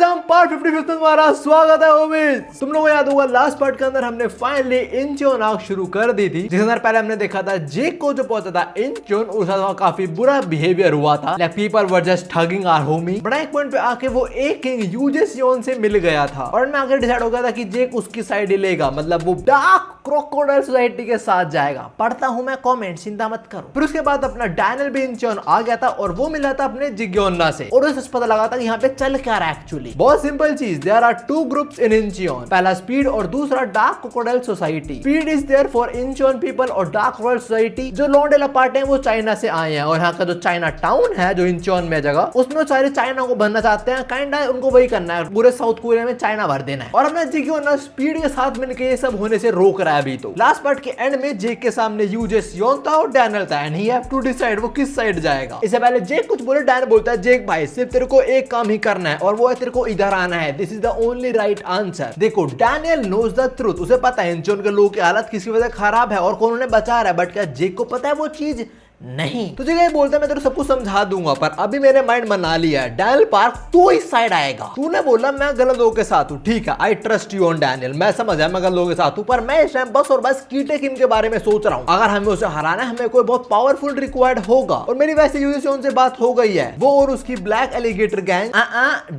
Guys हम part 55 में तुम्हारा स्वागत है। उम्मीद तुम लोगों को याद होगा लास्ट पार्ट के अंदर हमने फाइनली इंचियोन आर्क शुरू कर दी थी, जिसके अंदर पहले हमने देखा था जेक को जो पहुंचा था इंचियोन, उसके साथ काफी बुरा बिहेवियर हुआ था। Like people were just thugging our homie. But एक पॉइंट पे आके वो एक किंग यूजेसियोन से मिल गया था और मैं आगे डिसाइड हो गया था कि जेक उसकी साइड ही लेगा, मतलब वो डार्क क्रोकोडाइल सोसाइटी के साथ जाएगा। पढ़ता हूं मैं कमेंट, चिंता मत करो। फिर उसके बाद अपना डैनियल भी इंचियोन आ गया था और वो मिला था अपने जिग्योन्ना से और उसे पता लगा था कि यहाँ पे चल क्या रहा है एक्चुअली। बहुत सिंपल चीज, there are two groups in Incheon, पहला स्पीड और दूसरा dark crocodile society. Speed is there for Incheon people और डार्क क्रोकोडाइल सोसाइटी जो लॉन्डे लपाटे हैं वो चाइना से आए हैं और यहाँ का जो चाइना टाउन है जो इंचियोन में जगह, उसमें वो सारे चाइना को भरना चाहते हैं। काइंड उनको वही करना है, पूरे साउथ कोरिया में चाइना भर देना है और अपना जिग्योन्ना स्पीड के साथ मिलकर ये सब होने से रोक रहा है। अभी तो लास्ट पार्ट के एंड में जेक के सामने यूजेसियोन था और डैनियल था and he have to decide वो किस साइड जाएगा। इससे पहले जेक कुछ बोले, डैनियल बोलता है जेक भाई सिर्फ तेरे को एक काम ही करना है और वो है तेरे को इधर आना है। This is the only right answer. देखो डैनियल नोज द ट्रुथ, उसे पता है इंचियोन के लोगों की हालत किसकी वजह से खराब है और कौन उन्हें बचा रहा है, बट क्या जेक को पता है वो चीज नहीं। तुझे क्या बोलता है मैं तेरे सब कुछ समझा दूंगा, पर अभी मेरे माइंड बना लिया है डैनियल पार्क तू इस साइड आएगा। तूने बोला मैं गलत लोगों के साथ हूँ, ठीक है I trust you on Daniel, मैं समझ आया मैं गलत लोगों के साथ हूँ, पर मैं इस टाइम बस और बस कीटे किम के बारे में सोच रहा हूँ। अगर हमें उसे हराना है हमें कोई बहुत पावरफुल रिक्वायर्ड होगा और मेरी वैसे यूजेसियोन से बात हो गई है, वो और उसकी black alligator gang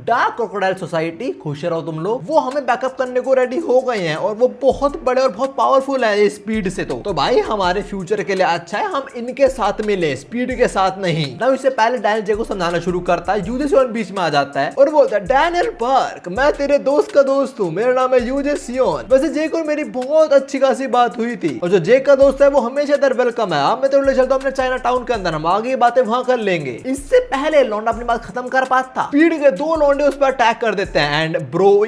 dark crocodile society, खुश रहो तुम लोग, वो हमें बैकअप करने को रेडी हो गए हैं और वो बहुत बड़े और बहुत पावरफुल है स्पीड से। तो भाई हमारे फ्यूचर के लिए अच्छा है हम इनके साथ मिले, स्पीड के साथ नहीं ना। इससे पहले डैनियल जे को समझाना शुरू करता है, यूजेसियोन बीच में आ जाता है और बोलता है डैनियल पार्क मैं तेरे दोस्त का दोस्त हूँ, मेरा नाम है यूजेसियोन। वैसे जेक और मेरी बहुत अच्छी खासी बात हुई थी और जो जेक का दोस्त है वो हमेशा इधर वेलकम है। अब मैं तेरे ले चलता हूँ अपने चाइना टाउन के अंदर, हम आगे बातें वहां कर लेंगे। इससे पहले लौंडा अपनी बात खत्म कर पाता, स्पीड के दो लौंडे उस पर अटैक कर देते हैं एंड ब्रो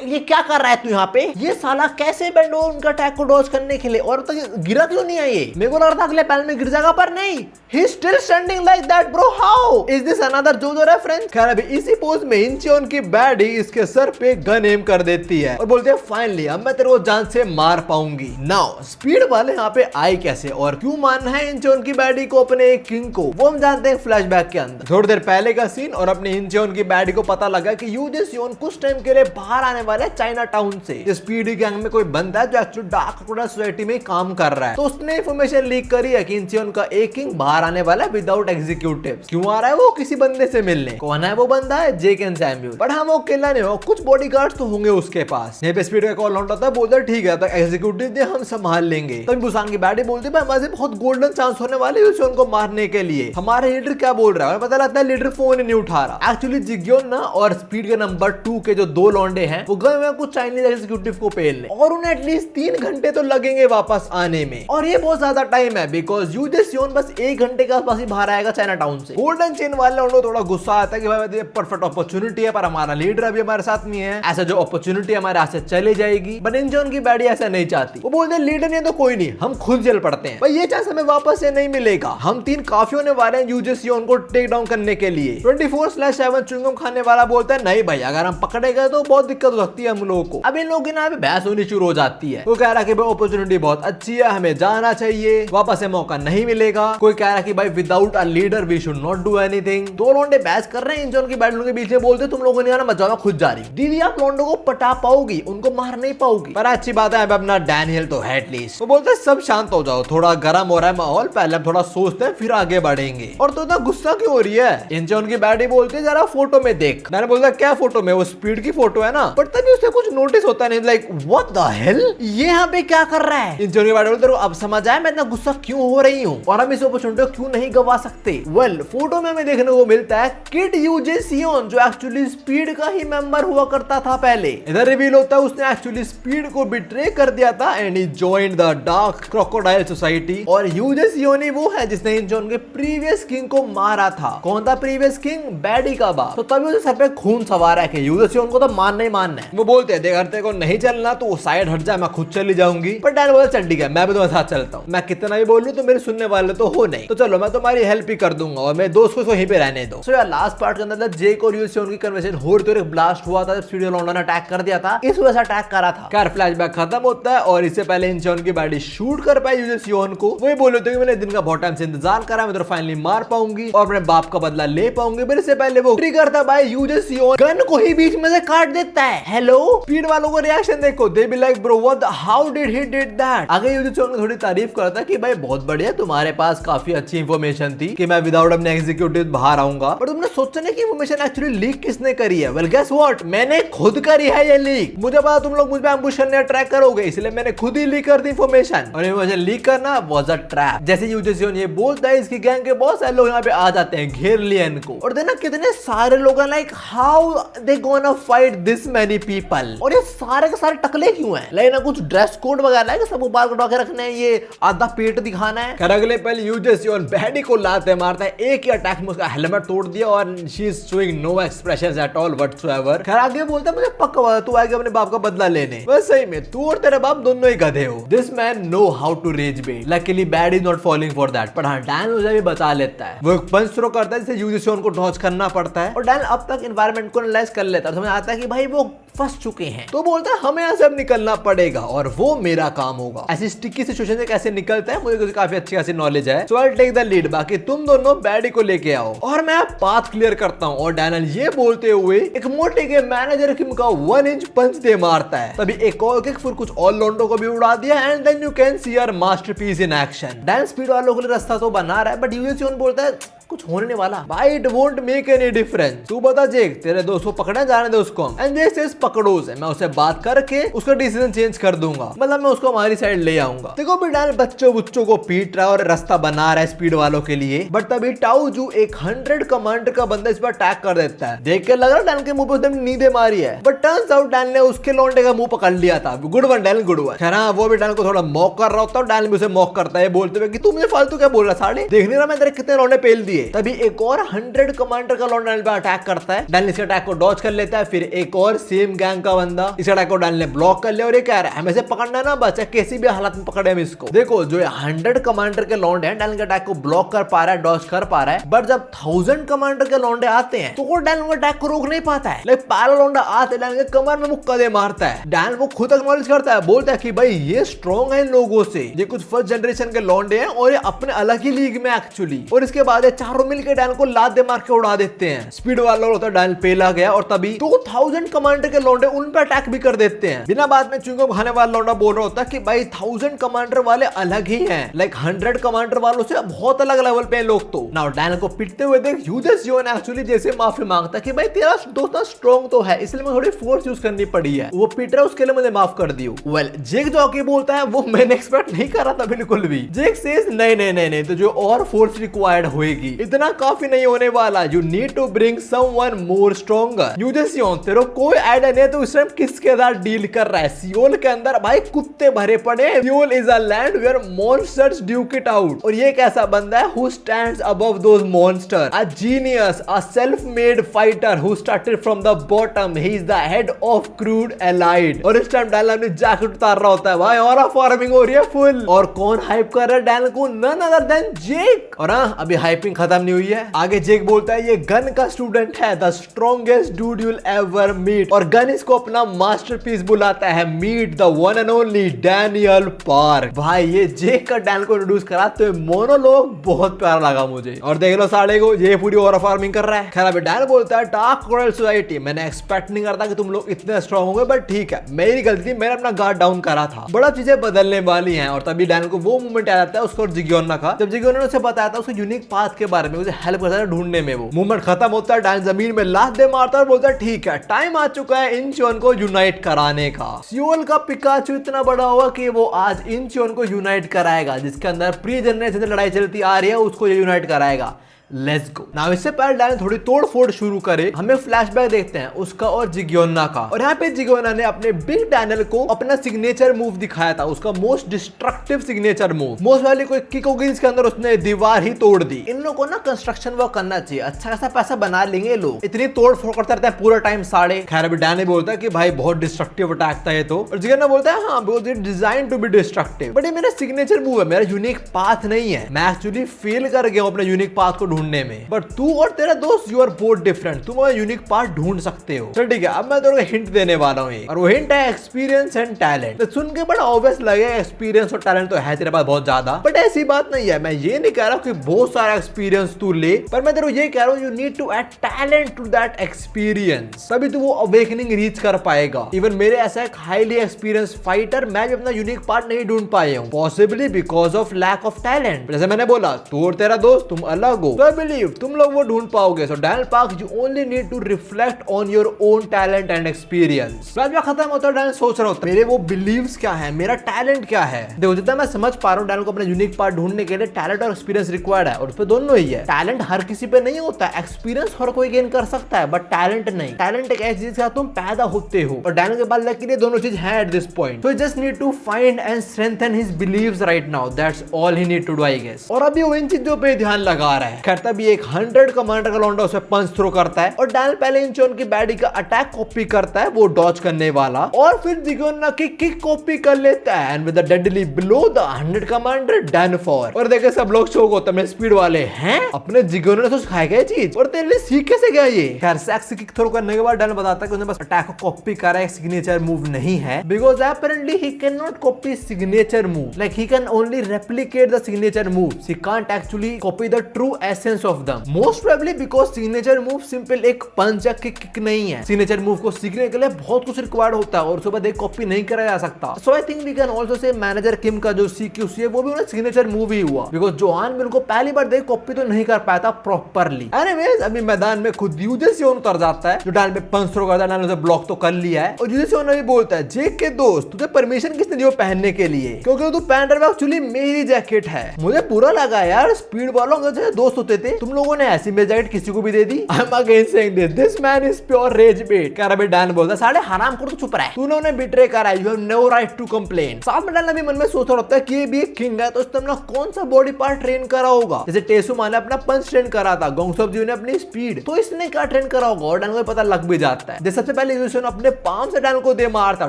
ये क्या कर रहा है तू यहाँ पे? ये साला कैसे बैंड हो उनका अटैक को डॉज करने के लिए और तो गिरा क्यों नहीं है? ये मेरे को लग रहा था अगले पैनल में गिर जाएगा पर नहीं, he is still standing like that bro, how is this another JoJo reference? खैर अभी इसी पोज में इंचियोन की बैडी इसके सर पे गन एम कर देती है और बोलते हैं फाइनली अब मैं तेरे को जान से मार पाऊंगी। नाउ स्पीड वाले यहाँ पे आए कैसे और क्यों मानना है इंचियोन की बैडी को अपने एक किंग को, वो हम जानते हैं फ्लैशबैक के अंदर। थोड़ी देर पहले का सीन और अपने इंचियोन की बैडी को पता लगा कि यूजेसियोन कुछ टाइम के लिए बाहर आने वाले चाइना टाउन से। स्पीड गैंग में कोई बंदा है जो एक्चुअली डार्क क्रोकोडाइल सोसाइटी में काम कर रहा है, तो उसने इंफॉर्मेशन लीक करी है कि इंचियोन का एक किंग बाहर आने वाला है विदाउट एग्जीक्यूटिव। क्यों आ रहा है वो? किसी बंदे से मिलने। कौन है वो बंदा? है जेक एंड सैम्यूल। बट हम वो अकेला नहीं हो, कुछ बॉडीगार्ड्स तो होंगे उसके पास। यहाँ पे स्पीड का कॉल होता था, बोलता ठीक है तो एग्जीक्यूटिव दे हम संभाल लेंगे। तभी बुसान की बैडी बोलती है हमारे बहुत गोल्डन चांस होने वाले है उनको मारने के लिए। हमारे लीडर क्या बोल रहा है? पता लगता है लीडर फोन ही नहीं उठा रहा। एक्चुअली जिग्योन्ना और स्पीड के नंबर 2 के जो दो लौंडे हैं वो गए हुए कुछ चाइनीज एग्जीक्यूटिव को पेलने और उन्हें एटलीस्ट 3 घंटे तो लगेंगे वापस आने में और ये बहुत ज्यादा टाइम है बिकॉज यूजेसियोन बस 1 घंटे के आसपास ही बाहर आएगा चाइना टाउन से। गोल्डन चेन वाले उनको थोड़ा गुस्सा आता है कि भाई परफेक्ट अपॉर्चुनिटी है पर हमारा लीडर अभी हमारे साथ नहीं है, ऐसा जो अपॉर्चुनिटी हमारे हाथ से चली जाएगी। बट इंचियोन की बैडी ऐसा नहीं चाहती, वो बोलते हैं लीडर नहीं तो कोई नहीं, हम खुद जल पड़ते हैं भाई, ये चांस हमें वापस से नहीं मिलेगा। हम 3 काफी होने वाले हैं यूजेसियोन को टेक डाउन करने के लिए। 24/7 चुंगम खाने वाला बोलता है नहीं भाई अगर हम पकड़े गए तो बहुत दिक्कत हो सकती है हम लोगों को। अब इन लोगों की ना बहस होनी शुरू हो जाती है। कोई कह रहा है कि भाई अपॉर्चुनिटी बहुत अच्छी है हमें जाना चाहिए, वापस से मौका नहीं मिलेगा। कोई कह रहा है कि भाई without a leader we should not do anything. दो लोंडे बहस कर रहे हैं इंचियोन की बैटल के बीच में, बोलते तुम लोगों ने आना मत जाओ मैं खुद जा रही हूँ। दीदी आप लोंडो को पटा पाओगी, उनको मार नहीं पाओगी। पर अच्छी बात है अपना डैनियल तो है एटलीस्ट। वो बोलते सब शांत हो जाओ, थोड़ा गर्म हो रहा है माहौल, पहले हम थोड़ा सोचते हैं फिर आगे बढ़ेंगे। और तो इतना गुस्सा क्यों हो रही है? इंचियोन की बैटी बोलती है जरा फोटो में देख। मैंने बोलता क्या फोटो में? वो स्पीड की फोटो है ना। बट तभी उसे कुछ नोटिस होता नहीं, लाइक व्हाट द हेल ये यहाँ पे क्या कर रहा है? इंचियोन की बैटी बोलते अब समझ आया मैं इतना गुस्सा क्यों हो रही हूँ और हम इस अपॉर्चुनिटी को क्यों नहीं गवा सकते। वेल फोटो में हमें देखने को मिलता है किड यूजेसियोन जो एक्चुअली स्पीड का ही मेंबर हुआ करता था पहले। इधर रिवील होता है उसने एक्चुअली स्पीड को बिट्रे कर दिया था and he joined the dark crocodile society. और यूजेसियोन ही वो है जिसने इंचियोन के प्रीवियस किंग को मारा था। कौन था प्रीवियस किंग? बैडी का बाप। तो तभी उसे सर पे खून सवार है कि यूजेसियोन को तो मारना ही मारना है। वो बोलते हैं देख अगर तेरे को नहीं चलना तो साइड हट जा, मैं खुद चली जाऊंगी। पर डैन बोलता चल ठीक है मैं भी तुम्हारे साथ चलता हूँ, मैं कितना भी बोलूँ तो मेरे सुनने वाले तो हो नहीं, तो चलो मैं तुम्हारी हेल्प ही कर दूंगा और मेरे दोस्त को वहीं पे रहने दो। सो यार लास्ट पार्ट के अंदर जेक और यूजियोन की कन्वर्सेशन हो रही थी, एक ब्लास्ट हुआ था जब स्टूडियो लॉन्डा ने अटैक कर दिया था, इस वजह से अटैक करा था। खैर फ्लैशबैक खत्म होता है और इससे पहले इंचोन की बॉडी शूट कर पाए यूजियोन को, वही बोले थे कि मैंने दिन का बहुत टाइम से इंतजार करा, मैं तो फाइनली मार पाऊंगी और अपने बाप का बदला ले पाऊंगी। पर इससे पहले वो ट्रिगर था भाई यूजियोन गन को ही बीच में से काट देता है। हेलो स्पीड वालों को रिएक्शन देखो, दे be like bro what how did he did that. आगे यूजियोन ने थोड़ी तारीफ करा था कि भाई बहुत बढ़िया तुम्हारे पास काफी अच्छी इंफॉर्मेशन थी कि मैं विदाउट अपने एग्जीक्यूटिव बाहर आऊंगा, पर तुमने सोचा नहीं कि इंफॉर्मेशन एक्चुअली लीक किसने करी है? वेल गेस व्हाट, मैंने खुद करी है ये लीक। मुझे पता तुम लोग मुझ पे एम्बुश करने ट्रैक करोगे, इसलिए मैंने खुद ही लीक कर दी इंफॉर्मेशन और मुझे लीक करना वाज अ ट्रैप। जैसे यूजियोन ये बोलता है इसकी गैंग के बहुत सारे लोग यहाँ पे आ जाते हैं, घेर लिए इनको और देखना कितने सारे लोग हैं, like how they gonna fight this many people. और ये सारे के सारे टकले क्यों हैं? लाइक ना कुछ ड्रेस कोड वगैरह है कि सबको बाल कटवा के रखना है, ये आधा पेट दिखाना है। कर अगले पहले यूजियोन बैडी को लाते मारता है, एक ही अटैक में उसका हेलमेट तोड़ दिया और she is showing no expressions at all whatsoever. खैर आगे बोलता है मुझे पक्का तू आएगा अपने बाप का बदला लेने। बस सही में तू और तेरे बाप दोनों ही गधे हो। This man know how to raise bet, luckily bad is not falling for that. पर हाँ डैन उसे भी बचा लेता है, वो एक पंच थ्रो करता है जिसे यूजियोन को डॉज करना पड़ता है और डैन अब तक एनवायरनमेंट को एनालाइज कर लेता है, समझ आता है कि भाई वो फंस चुके हैं, तो बोलता है हमें यहाँ से अब निकलना पड़ेगा और वो मेरा काम होगा। ऐसी स्टिकी सिचुएशन से कैसे निकलता है मुझे काफी अच्छी खासी नॉलेज है, so I will take the lead, बाकी तुम दोनों बैडी को लेके आओ और मैं पाथ क्लियर करता हूँ। और डैनियल ये बोलते हुए एक मोटे के मैनेजर किम का 1 इंच पंच दे मारता है, तभी एक और किक फिर कुछ और लोंडो को भी उड़ा दिया and then you can see your masterpiece in action. Dan speed वालों के लिए रास्ता तो बना रहा है बट यूजियोन बोलता है कुछ होने वाला भाई, it won't make any difference. तू बता जेक तेरे दोस्त को पकड़ना जाने दे उसको, एंड जेक सेज पकड़ो उसे, मैं उससे बात करके उसका डिसीजन चेंज कर दूंगा, मतलब मैं उसको हमारी साइड ले आऊंगा। देखो भी डैन बच्चों को पीट रहा है और रास्ता बना रहा है स्पीड वालों के लिए, बट तभी टाउजू एक 100 कमांडर का बंदा इस पर अटैक कर देता है। देख के लग रहा है डैन के मुंह पे उसने नींदें मारी है, बट टर्न्स आउट डैन ने उसके लौंडे का मुंह पकड़ लिया था। Good one Dan good one. खैर वो भी डैन को थोड़ा मॉक कर रहा होता है, डैन भी उसे मॉक करता है बोलते हुए कि तू मुझे फालतू क्या बोल रहा साले, देख नहीं रहा मैं तेरे कितने लौंडे पेल दिए। तभी एक और 100 कमांडर का लौंडा डैन पे अटैक करता है, डैन इसके अटैक को डॉज कर लेता है। फिर एक और सेम गैंग का बंदा इस अटैक को डैन ने ब्लॉक कर लिया और ये कह रहा है हमें से पकड़ना ना बचा, किसी भी हालत में पकड़े हम इसको। देखो जो 100 कमांडर के लौंडे हैं डैन के अटैक को ब्लॉक कर पा रहा है, डॉज कर पा रहा है, बट जब 1000 कमांडर के लौंडे आते हैं तो वो डैन उनके अटैक को रोक नहीं पाता है। लाइक पहला लौंडा आते डैन के कमर में मुक्का दे मारता है। डैन वो खुद एक्नॉलेज करता है, बोलता है कि भाई ये स्ट्रॉन्ग है इन लोगों से, ये कुछ फर्स्ट जनरेशन के लौंडे हैं और ये अपने अलग ही लीग में एक्चुअली। और इसके बाद ये चारों मिलकर डैन को लात दे मार के उड़ा देते हैं। स्पीड वाला होता है डैन पेला गया और तभी 2000 कमांडर के लौंडे उन पे अटैक भी कर देते हैं। बिना बात में चुंगम खाने वाला लौंडा बोल रहा होता है कि भाई 1000 कमांडर वाले अलग ही हैं, लाइक 100 कमांडर वालों से बहुत अलग लेवल पे लोग। तो नाउ डैन को पिटते हुए देख यूजियोन एक्चुअली जैसे माफी मांगता है कि भाई तेरा दोस्त स्ट्रॉन्ग तो है इसलिए मुझे थोड़ी फोर्स यूज करनी पड़ी है, वो पिट रहा है उसके लिए मुझे माफ कर दियो। वेल जेक जो आके बोलता है वो मैंने एक्सपेक्ट नहीं कर रहा था बिल्कुल भी। जेक सेज नहीं तो जो और फोर्स रिक्वायर्ड होएगी इतना काफी नहीं होने वाला, you need to bring someone more stronger. यूजियोन तेरे कोई आइडिया नहीं तो इस टाइम किसके साथ डील कर रहा है? सियोल के अंदर भाई कुत्ते भरे पड़े। Seoul is a land where monsters duke it out और ये एक ऐसा बंदा है who stands above those monster, a genius, a self made fighter who started from the bottom, he is the head of crude allied. और इस time Dan अपनी jacket उतार रहा होता है भाई और फार्मिंग हो रही है फुल। और कौन हाइप कर रहा है डैन को? नन अदर देन जेक। और हाँ अभी हाइपिंग खत्म नहीं हुई है, आगे जेक बोलता है ये गन का स्टूडेंट है, the strongest dude you will ever meet, और गन इसको अपना मास्टरपीस बुलाता है, meet the one and only Daniel Park. भाई ये जेक का डैन को इंट्रोड्यूस करा तो मोनोलॉग बहुत प्यारा लगा मुझे। और देख लो साले को ये पूरी और फार्मिंग कर रहा है। खैर अभी डैन बोलता है डार्क कोरल सोसाइटी, मैंने एक्सपेक्ट नहीं करता कि तुम लोग इतने स्ट्रॉन्ग होंगे, बट ठीक है मेरी गलती, मैंने अपना गार्ड डाउन करा था, बड़ा चीजें बदलने वाली हैं। और तभी डैन को वो मूवमेंट आ जाता है उसको जिगियोन का, जब जिगियोन ने उसे बताया था उसके यूनिक पाथ के बारे में, उसे हेल्प करता है ढूंढने में। वो मूवमेंट खत्म होता है, डैन जमीन में लात दे मारता है और बोलता है ठीक है टाइम आ चुका है इंचियोन को यूनाइट कराने का। सियोल का पिकाचू इतना बड़ा होगा कि वो आज इंचियोन को यूनाइट कराएगा, जिसके अंदर प्री जनरेशन से लड़ाई चलती आ रही है उसको ये यूनाइट कराएगा। Let's go. नाउ इससे पहले डैनियल थोड़ी तोड़ फोड़ शुरू करे, हमें फ्लैशबैक देखते हैं उसका और जिग्योना का। और यहाँ पे जिग्योना ने अपने बिग डैनियल को अपना सिग्नेचर मूव दिखाया था, उसका most destructive signature move. Most वाली कोई किक होगी इसके अंदर, उसने दीवार ही तोड़ दी। इन लोगों को ना कंस्ट्रक्शन वर्क करना चाहिए, अच्छा खासा पैसा बना लेंगे लोग, इतनी तोड़ फोड़ करते रहते हैं पूरा टाइम साढ़े। खैर अभी डैनियल बोलता है कि भाई बहुत डिस्ट्रक्टिव अटैक था ये तो, और जिग्योना बोलता है हाँ because it designed to be destructive, but ये मेरा सिग्नेचर मूव है, मेरा यूनिक पाथ नहीं है। मैं एक्चुअली फेल कर गया हूं अपने यूनिक पाथ को ढूंढने में, बट तू और तेरा दोस्त यू आर बोथ डिफरेंट, तुम यूनिक पाथ ढूंढ सकते हो। चल ठीक है, अब मैं तेरे को हिंट देने वाला हूं, और वो हिंट है एक्सपीरियंस एंड टैलेंट। तो सुन के बड़ा ऑब्वियस लगे, एक्सपीरियंस और टैलेंट तो है तेरे पास बहुत ज्यादा, बट ऐसी बात नहीं है। मैं ये नहीं कह रहा कि बहुत सारा एक्सपीरियंस तू ले, पर मैं तेरे को ये कह रहा हूं you need to add talent to that experience, तभी तू वो अवेकनिंग रीच कर पाएगा। इवन मेरे ऐसा एक हाईली एक्सपीरियंस फाइटर, मैं भी अपना यूनिक पार्ट नहीं ढूंढ पाया हूं, possibly because of lack of talent. जैसे मैंने बोला तू और तेरा दोस्त तुम अलग हो, तो आई बिलीव तुम लोग वो ढूंढ पाओगे। So Daniel Park you only need to reflect on your own talent and experience. जब खत्म होता है डैनियल सोच रहा होता है मेरे वो बिलीव्स क्या है, मेरा टैलेंट क्या है। देखो जितना मैं समझ पा रहा हूँ डैनियल को अपना यूनिक पार्ट ढूंढने के लिए टैलेंट और एक्सपीरियंस रिक्वायर्ड है, और उस पे दोनों ही है। टैलेंट हर किसी पे नहीं होता, एक्सपीरियंस हर कोई गेन कर सकता है, बट टैलेंट नहीं। टैलेंट एक ऐसी चीज है तुम पैदा होते हो, और डैनियल के पास लकीली दोनों चीज है at this point. So just need to find and strengthen his beliefs right now, that's all he need to do I guess. और अभी वो इन चीजों पे ध्यान लगा रहा है। खैर तभी एक 100 कमांडर का लौंडा उसे पंच थ्रो करता है, और डैनियल पहले इंचोन की बैडी का अटैक कॉपी करता है, वो डॉज करने वाला, और फिर जिग्योना की किक कॉपी कर लेता है, and with the deadly blow the 100 commander done for. और देखे सब लोग शौक होता है स्पीड वाले हैं, अपने जिग्योना ने तो सिखाया गया चीज, और तेरे लिए सीख कैसे गया ये। खैर सेक्सी किक थ्रो करने के बाद डैनियल बताता है कि उसने बस अटैक को कॉपी करा है, सिग्नेचर मूव नहीं है, because apparently he cannot copy signature move, like he can only replicate the signature moves, he can't actually copy the true essence of them, most probably because signature move simple एक पंच या kick नहीं है। Signature move को सीखने के लिए बहुत कुछ रिक्वायर्ड होता है, और उसके बाद एक कॉपी नहीं करा जा सकता। So I think we can also say manager Kim का जो CQC है वो भी उन्हें सिग्नेचर मूव ही हुआ, बिकॉज़ जोहान मिल को पहली बार देख कॉपी तो नहीं कर पाया था प्रॉपर्ली। एनीवेज अभी मैदान में खुद यूजेसियोन उतर जाता है, जो डाल पे पंच थ्रो करता है, डाल उसे ब्लॉक तो कर लिया है, और यूजेसियोन भी बोलता है जेक के दोस्त तुझे परमिशन किसने दी पहनने के लिए, क्योंकि तू पहन रहा है एक्चुअली मेरी जैकेट है। मुझे बुरा लगा यार, स्पीड वालों के जैसे दोस्त होते थे तुम लोगों ने ऐसी मेरी जैकेट किसी को भी दे दी। I am against saying this, this man is pure rage bait. कर अभी डैन बोलता है साले हराम कर, तू चुप रह, तूने उन्हें बिट्रे करा, you have no right to complain. साथ में डैन अभी मन में सोच रहा होता है कि ये भी एक किंग है, तो इसने अपना कौन सा बॉडी पार्ट ट्रेन करा होगा। जैसे टेसुमा ने अपना पंच ट्रेन करा था, गोंगसोप जी ने अपनी स्पीड, तो इसने क्या ट्रेन करा होगा, और डैन को पता लग भी जाता है। जैसे सबसे पहले यूजेसियोन अपने पाम से डैन को दे मारता,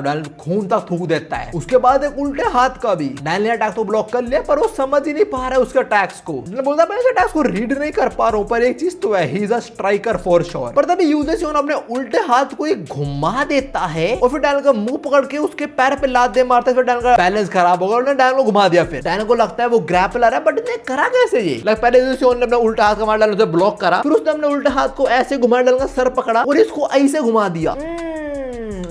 डैन खून तक थूक देता है, उसके बाद एक उल्टे हाथ का भी। डैन ने अटैक तो ब्लॉक कर लिया, पर वो समझ ही नहीं पा रहा है उसके अटैक्स को। बोलता मैं इस अटैक्स को रीड नहीं कर पा रहा हूं, पर एक चीज तो है, he is a striker for sure. पर तभी यूजेसियोन अपने उल्टे हाथ को एक घुमा देता है, और फिर डैन का मुंह पकड़ के उसके पैर पे लात दे मारता है, फिर डैन का बैलेंस खराब होगा, उन्होंने डैन को घुमा दिया। फिर डैन को लगता है वो ग्रैपलर है, बट इसने करा कैसे ये। पहले यूजेसियोन ने अपना उल्टा हाथ का मार डाला, उसे ब्लॉक करा, फिर उसने अपने उल्टे हाथ को ऐसे घुमा डाल का सर पकड़ा, और इसको ऐसे घुमा दिया।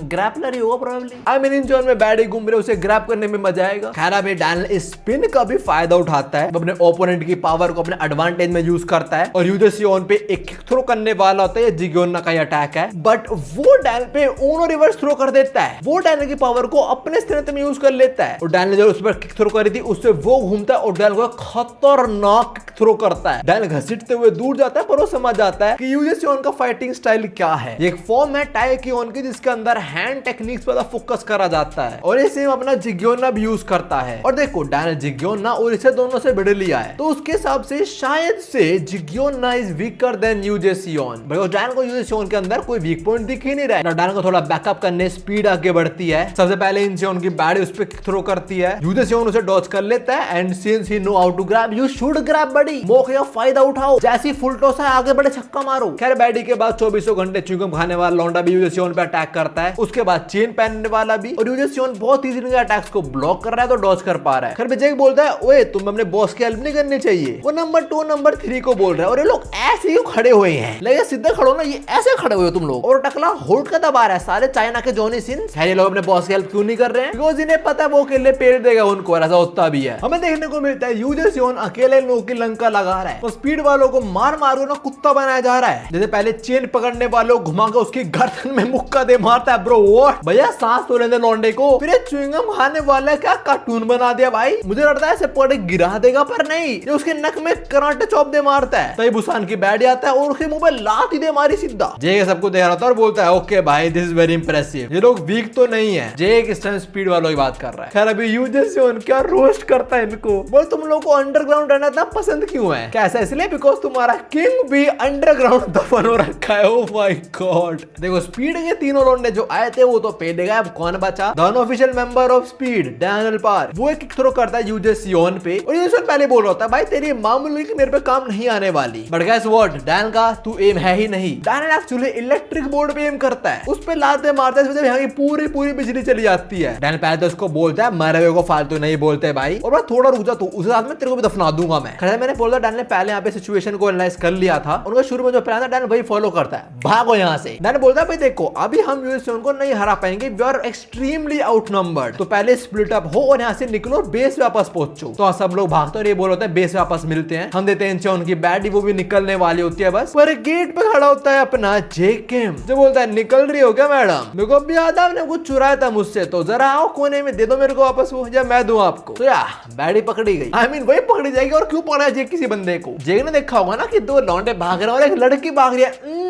ग्रैपलर ही होगा प्रोबेबली। आई मीन जोन में बैडी घूम रहे, उसे ग्रैप करने में मजा आएगा। खैर अभी डैनियल स्पिन का भी फायदा उठाता है, अपने ओपोनेंट की पावर को अपने एडवांटेज में यूज करता है, और यूजेसियोन पे एक किक थ्रो करने वाला होता है, जिग्योना का अटैक है, बट वो डैनियल पे ओनो रिवर्स थ्रो कर देता है। वो डैनियल की पावर को अपने स्ट्रेंथ में यूज कर लेता है, और डैनियल जो उस पर किक थ्रो करी थी उससे वो घूमता है, और डैनियल को खतरनाक किक थ्रो करता है। डैनियल घसीटते हुए दूर जाता है, पर वो समझ जाता है कि यूजेसियोन का फाइटिंग स्टाइल क्या है। एक फॉर्म है टाइक्योन की, जिसके अंदर हैंड टेक्निक्स पर फोकस करा जाता है, और इसे अपना जिग्योना भी यूज करता है। और देखो डैनियल जिग्योना और इसे दोनों से भिड़ लिया है, तो उसके हिसाब से शायद से जिग्योना इज वीकर देन यूजेसियोन। बिकॉज़ डैनियल को यूजेसियोन के अंदर कोई वीक पॉइंट दिख ही नहीं रहा है। डैनियल को थोड़ा बैकअप करने स्पीड आगे बढ़ती है, सबसे पहले इंसियोन की बैडी उस पे थ्रो करती है, यूजेसियोन उसे डॉज कर लेता है, and since he know how to grab you should grab buddy, मौके का फायदा उठाओ, जैसी फुल टॉस है आगे बढ़े छक्का मारो। खैर बैडी के बाद 24 घंटे च्युइंगम खाने वाला लौंडा भी यूजेसियोन पे अटैक करता है, उसके बाद चेन पहनने वाला भी, और यूजेसियोन बहुत इजीली अटैक्स को ब्लॉक कर रहा है, तो डॉज कर पा रहा है। खैर विजय बोलता है ओए तुम अपने बॉस की हेल्प नहीं करनी चाहिए, वो नंबर 2 नंबर 3 को बोल रहा है, और ये लोग ऐसे ही खड़े हुए हैं, लगे सीधे खड़ो ना, ये ऐसे खड़े हुए हो तुम लोग, और टकला होल्ड का दबा रहा है, सारे चाइना के जॉनी सिंस। ये लोग अपने बॉस की हेल्प क्यों नहीं कर रहे हैं, बिकॉज़ इन्हें पता है वो अकेले पेड़ देगा उनको, ऐसा होता भी है। हमें देखने को मिलता है यूजेसियोन अकेले लोगों की लंका लगा रहा है, तो स्पीड वालों को मार मार ना कुत्ता बनाया जा रहा है। जैसे पहले चेन पकड़ने वालों घुमा के उसकी गर्दन में मुक्का दे मारता है, ब्रो ब्रो व्हाट भैया सांस तो लेने लौंडे को, फिर च्युइंगम खाने वाला क्या कार्टून बना दिया भाई। मुझे लगता है इसे पड़े गिरा देगा पर नहीं, ये उसके नक में कराटे चॉप दे मारता है। तभी बुसान की बैठ आता है और उसके मुंह पे लात ही दे मारी सीधा। जे सबको देख रहा था और बोलता है ओके भाई दिस इज वेरी इंप्रेसिव, ये लोग वीक तो नहीं है। जे इस टाइम स्पीड वालों की बात कर रहा है। खैर अभी यूजेसियोन क्या रोस्ट करता है इनको, बोल तुम लोग को अंडरग्राउंड रहना इतना पसंद क्यों है? कैसा इसलिए बिकॉज तुम्हारा किंग भी अंडरग्राउंड दफन हो रखा है। ओ माय गॉड देखो स्पीड के तीनों लौंडे जो आए थे वो तो पहले गए, अब कौन बचा? The unofficial member of speed Daniel पार, वो एक थ्रो करता है यूजेसियोन पे और यूजेसियोन पहले बोल रहा था भाई तेरी मामूली की मेरे पे काम नहीं आने वाली, बट गाइस व्हाट डैन का तू एम है ही नहीं। डैनियल एक्चुअली इलेक्ट्रिक बोर्ड पे एम करता है, उस पे लाते मारता है, यहाँ की पूरी पूरी बिजली चली जाती है। डैनियल पहले तो उसको बोलता है मरे हुए को फालतू नहीं बोलते भाई, और थोड़ा रुक जा तू, उस साथ में तेरे को भी दफना दूंगा मैं। खैर मैंने बोला डैनियल ने पहले यहाँ पे सिचुएशन को एनालाइज कर लिया था, उनका शुरू में जो प्लान था डैनियल वही फॉलो करता है, भागो यहाँ से। डैनियल बोलता है भाई देखो अभी हम यूएसए को नहीं हरा पाएंगे, वी आर एक्सट्रीमली आउटनंबर्ड, तो पहले स्प्लिट अप हो और यहाँ से निकलो, बेस वापस पहुंचो। तो सब लोग भागते और ये बोल होता है बेस वापस मिलते हैं, हम देते हैं इंचॉन की बैडी, वो भी निकलने वाली होती है बस, पर गेट पे खड़ा होता है अपना जेकिम, जो बोलता है निकल रही हो क्या मैडम? मेरे को भी याद आपने कुछ चुराया था मुझसे, तो जरा आओ कोने में दे दो मेरे को वापस वो, या मैं दूं आपको। तो या बैडी पकड़ी गई, आई मीन वही पकड़ी जाएगी, और क्यों पकड़ा जेक किसी बंदे को? जेक ने देखा होगा ना कि दो लौंडे भाग रहे हैं और एक लड़की भाग रही है,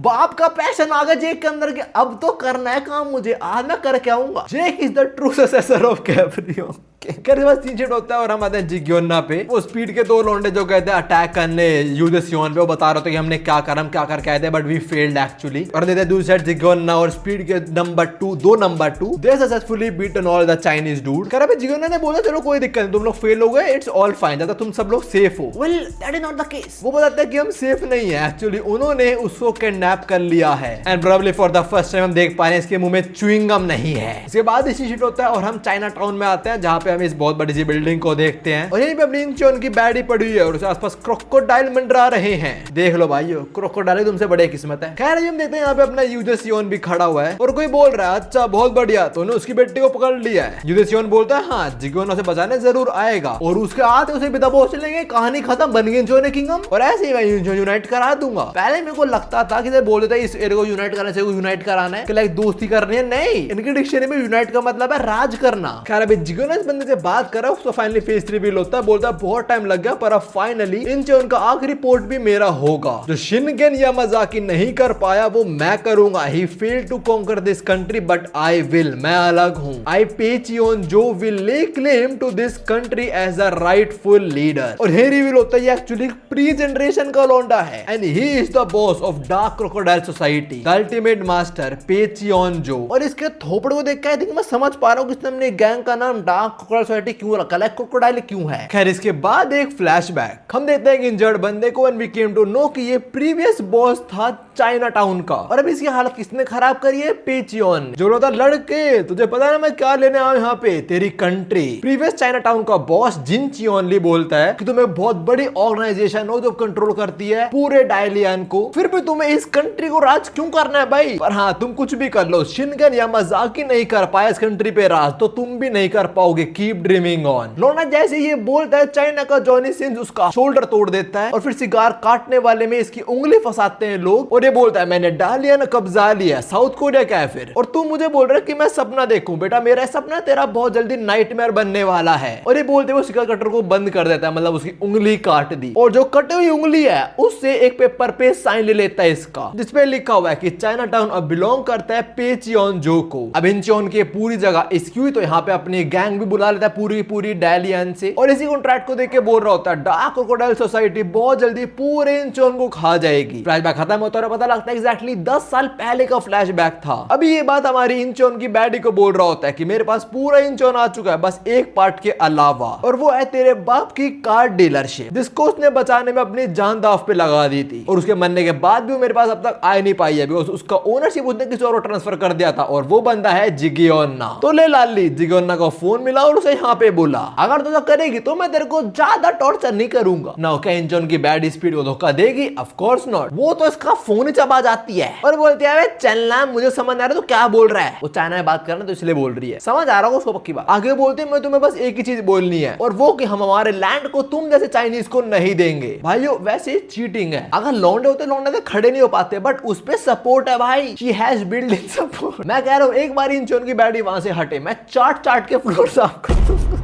बाप का पैशन आ गया जेक के अंदर के, अब तो करना है काम मुझे, आज मैं करके आऊंगा। Jake is the true successor of Caprio. Scene shift होता है और हम आते हैं जिग्योना पे। वो स्पीड के दो लौंडे जो गए थे अटैक करने यूजेसियोन पे, वो बता रहे थे कि हमने क्या करा, हम क्या कर कहते हैं बट वी फेल्ड एक्चुअली। और देते दूसरी साइड जिग्योना और स्पीड के number two they successfully beaten all the Chinese dude. कर अभी जिग्योना ने बोला चलो कोई दिक्कत नहीं, तुम लोग फेल हो गए, इट्स ऑल फाइन, ज्यादा तुम सब लोग सेफ हो। Well that is not the case, वो बताते हैं कि हम सेफ नहीं है, एक्चुअली उन्होंने उसको किडनैप कर लिया है, and probably for the first time हम देख पा रहे हैं इसके मुंह में च्युइंग गम नहीं है। इसके बाद इसी शिफ्ट होता है और हम चाइना टाउन में आते हैं, जहां पे हम इस बहुत बड़ी सी बिल्डिंग को देखते हैं, और यहीं पे अपनी इंचॉन की बैडी पड़ी हुई है और उसके आसपास क्रोकोडाइल मंडरा रहे हैं। देख लो भाइयों क्रोकोडाइल तुमसे बड़े किस्मत है। खैर हम देखते हैं यहाँ पे अपना यूजेसियोन भी खड़ा हुआ है और कोई बोल रहा है अच्छा बहुत बढ़िया, तो उन्होंने उसकी बेटी को पकड़ लिया है। यूजेसियोन बोलता है हाँ जिग्योना से बचाने जरूर आएगा, और उसके आते उसे बिदा पहुंच लेंगे, कहानी खत्म, बन गई इंचॉन किंगडम, और ऐसे ही मैं यूनाइट करा दूंगा। पहले मेरे को लगता था कि बोल देता है इस एरिया को यूनाइट करने से यूनाइट कराना है कि लाइक दोस्ती करनी है, नहीं, इनकी डिक्शनरी में यूनाइट का मतलब है राज करना। खैर अभी जिग्योना इस बंदे से बात कर रहा है, उसको फाइनली फेस रिवील होता है, बोलता है बहुत टाइम लग गया पर अब फाइनली इंचॉन का आखिरी पोर्ट भी मेरा होगा, जो शिनगेन यामाजाकी नहीं कर पाया वो मैं करूंगा। He failed to conquer this country but I will, मैं अलग हूं। आई पेचियोन जो will lay claim to this country as a rightful leader. और हे रिवील होता है ये एक्चुअली प्री जनरेशन का लौंडा है, and he is the boss of dark crocodile society, the ultimate master पेचियोन जो। और इसके थोपड़े को देख के आई थिंक मैं समझ पा रहा हूं कि इसने अपने गैंग का नाम डार्क क्रोकोडाइल सोसाइटी क्यों रखा है, क्रोकोडाइल क्यों है। खैर इसके बाद एक फ्लैशबैक हम देखते हैं कि इंजर्ड बंदे को, and we came to know कि ये प्रीवियस बॉस था चाइना टाउन का, और अब इसकी हालत किसने खराब करी है? पेचियोन, जो बोलता लड़के तुझे पता है ना मैं क्या लेने आया यहाँ पे, तेरी कंट्री। प्रीवियस चाइना टाउन का बॉस जिन चियोनली बोलता है कि तुम्हें बहुत बड़ी ऑर्गेनाइजेशन हो जो कंट्रोल करती है पूरे डायलियन को, फिर भी तुम्हें इस कंट्री को राज क्यों करना है भाई? पर हाँ तुम कुछ भी कर लो, शिनगेन यामाजाकी नहीं कर पाया इस कंट्री पे राज, तो तुम भी नहीं कर पाओगे, कीप ड्रीमिंग ऑन। लोना जैसे ये बोलता है चाइना का जॉनी सिंस उसका शोल्डर तोड़ देता है, और फिर सिगार काटने वाले में इसकी उंगली फंसाते हैं लोग, और ये बोलता है मैंने डालियन कब्जा लिया, साउथ कोरिया क्या है फिर, और तुम मुझे बोल रहे कि मैं सपना देखूं, बेटा मेरा सपना तेरा बहुत जल्दी नाइटमेयर बनने वाला है। और ये बोलते हुए सिगार कटर को बंद कर देता है, मतलब उसकी उंगली काट दी, और जो कटी हुई उंगली है उससे एक पेपर पे साइन ले लेता है इसका, जिसपे लिखा हुआ है कि चाइना टाउन अब बिलोंग करता है पेचियोन जो को। अब इंचॉन की पूरी जगह इसकी हुई, तो यहाँ पे अपनी गैंग भी बुला लेता है पूरी डायलियन से, और इसी कॉन्ट्रैक्ट को देख के बोल रहा होता है डार्क क्रोकोडाइल सोसाइटी बहुत जल्दी पूरे इंचॉन को खा जाएगी। फ्लैशबैक खत्म होता है और पता लगता है एग्जैक्टली 10 साल पहले का फ्लैशबैक था। अभी ये बात हमारी इंचॉन की बैडी को बोल रहा होता है कि मेरे पास पूरा इंचॉन आ चुका है, बस एक पार्ट के अलावा, और वो है तेरे बाप की कार डीलरशिप, जिसको उसने बचाने में अपनी जान दाव पे लगा दी थी, और उसके मरने के बाद भी मेरे पास अब तक आ नहीं पाई है, बिकॉज़ उसका ओनरशिप उसने किसी और ट्रांसफर कर दिया था, और वो बंदा है जिगियोना। तो ले लाली जिगियोना का फोन मिला और से यहाँ पे बोला अगर तो करेगी तो मैं तेरे को ज्यादा टॉर्चर नहीं करूंगा ना। क्या इंजन की बैड स्पीड को धोखा देगी? Of course not. वो तो इसका फोन ही चबा जाती है और बोलती है चलना, मुझे समझ आ रहा है तो क्या बोल रहा है। वो चाइना में बात करना तो इसलिए बोल रही है, समझ आ रहा है उसको पक्की बात। आगे बोलते मैं तुम्हें बस एक ही चीज बोलनी है और वो कि हम हमारे लैंड को तुम जैसे चाइनीज को नहीं देंगे। भाइयों वैसे चीटिंग है, अगर लौंडे होते लौंडे तो खड़े नहीं हो पाते, बट उस पे सपोर्ट है भाई। She has build in support. मैं कह रहा हूँ एक बार इंचोन की बैडी वहां से हटे, मैं चाट के फ्लोर साफ कर दूंगा।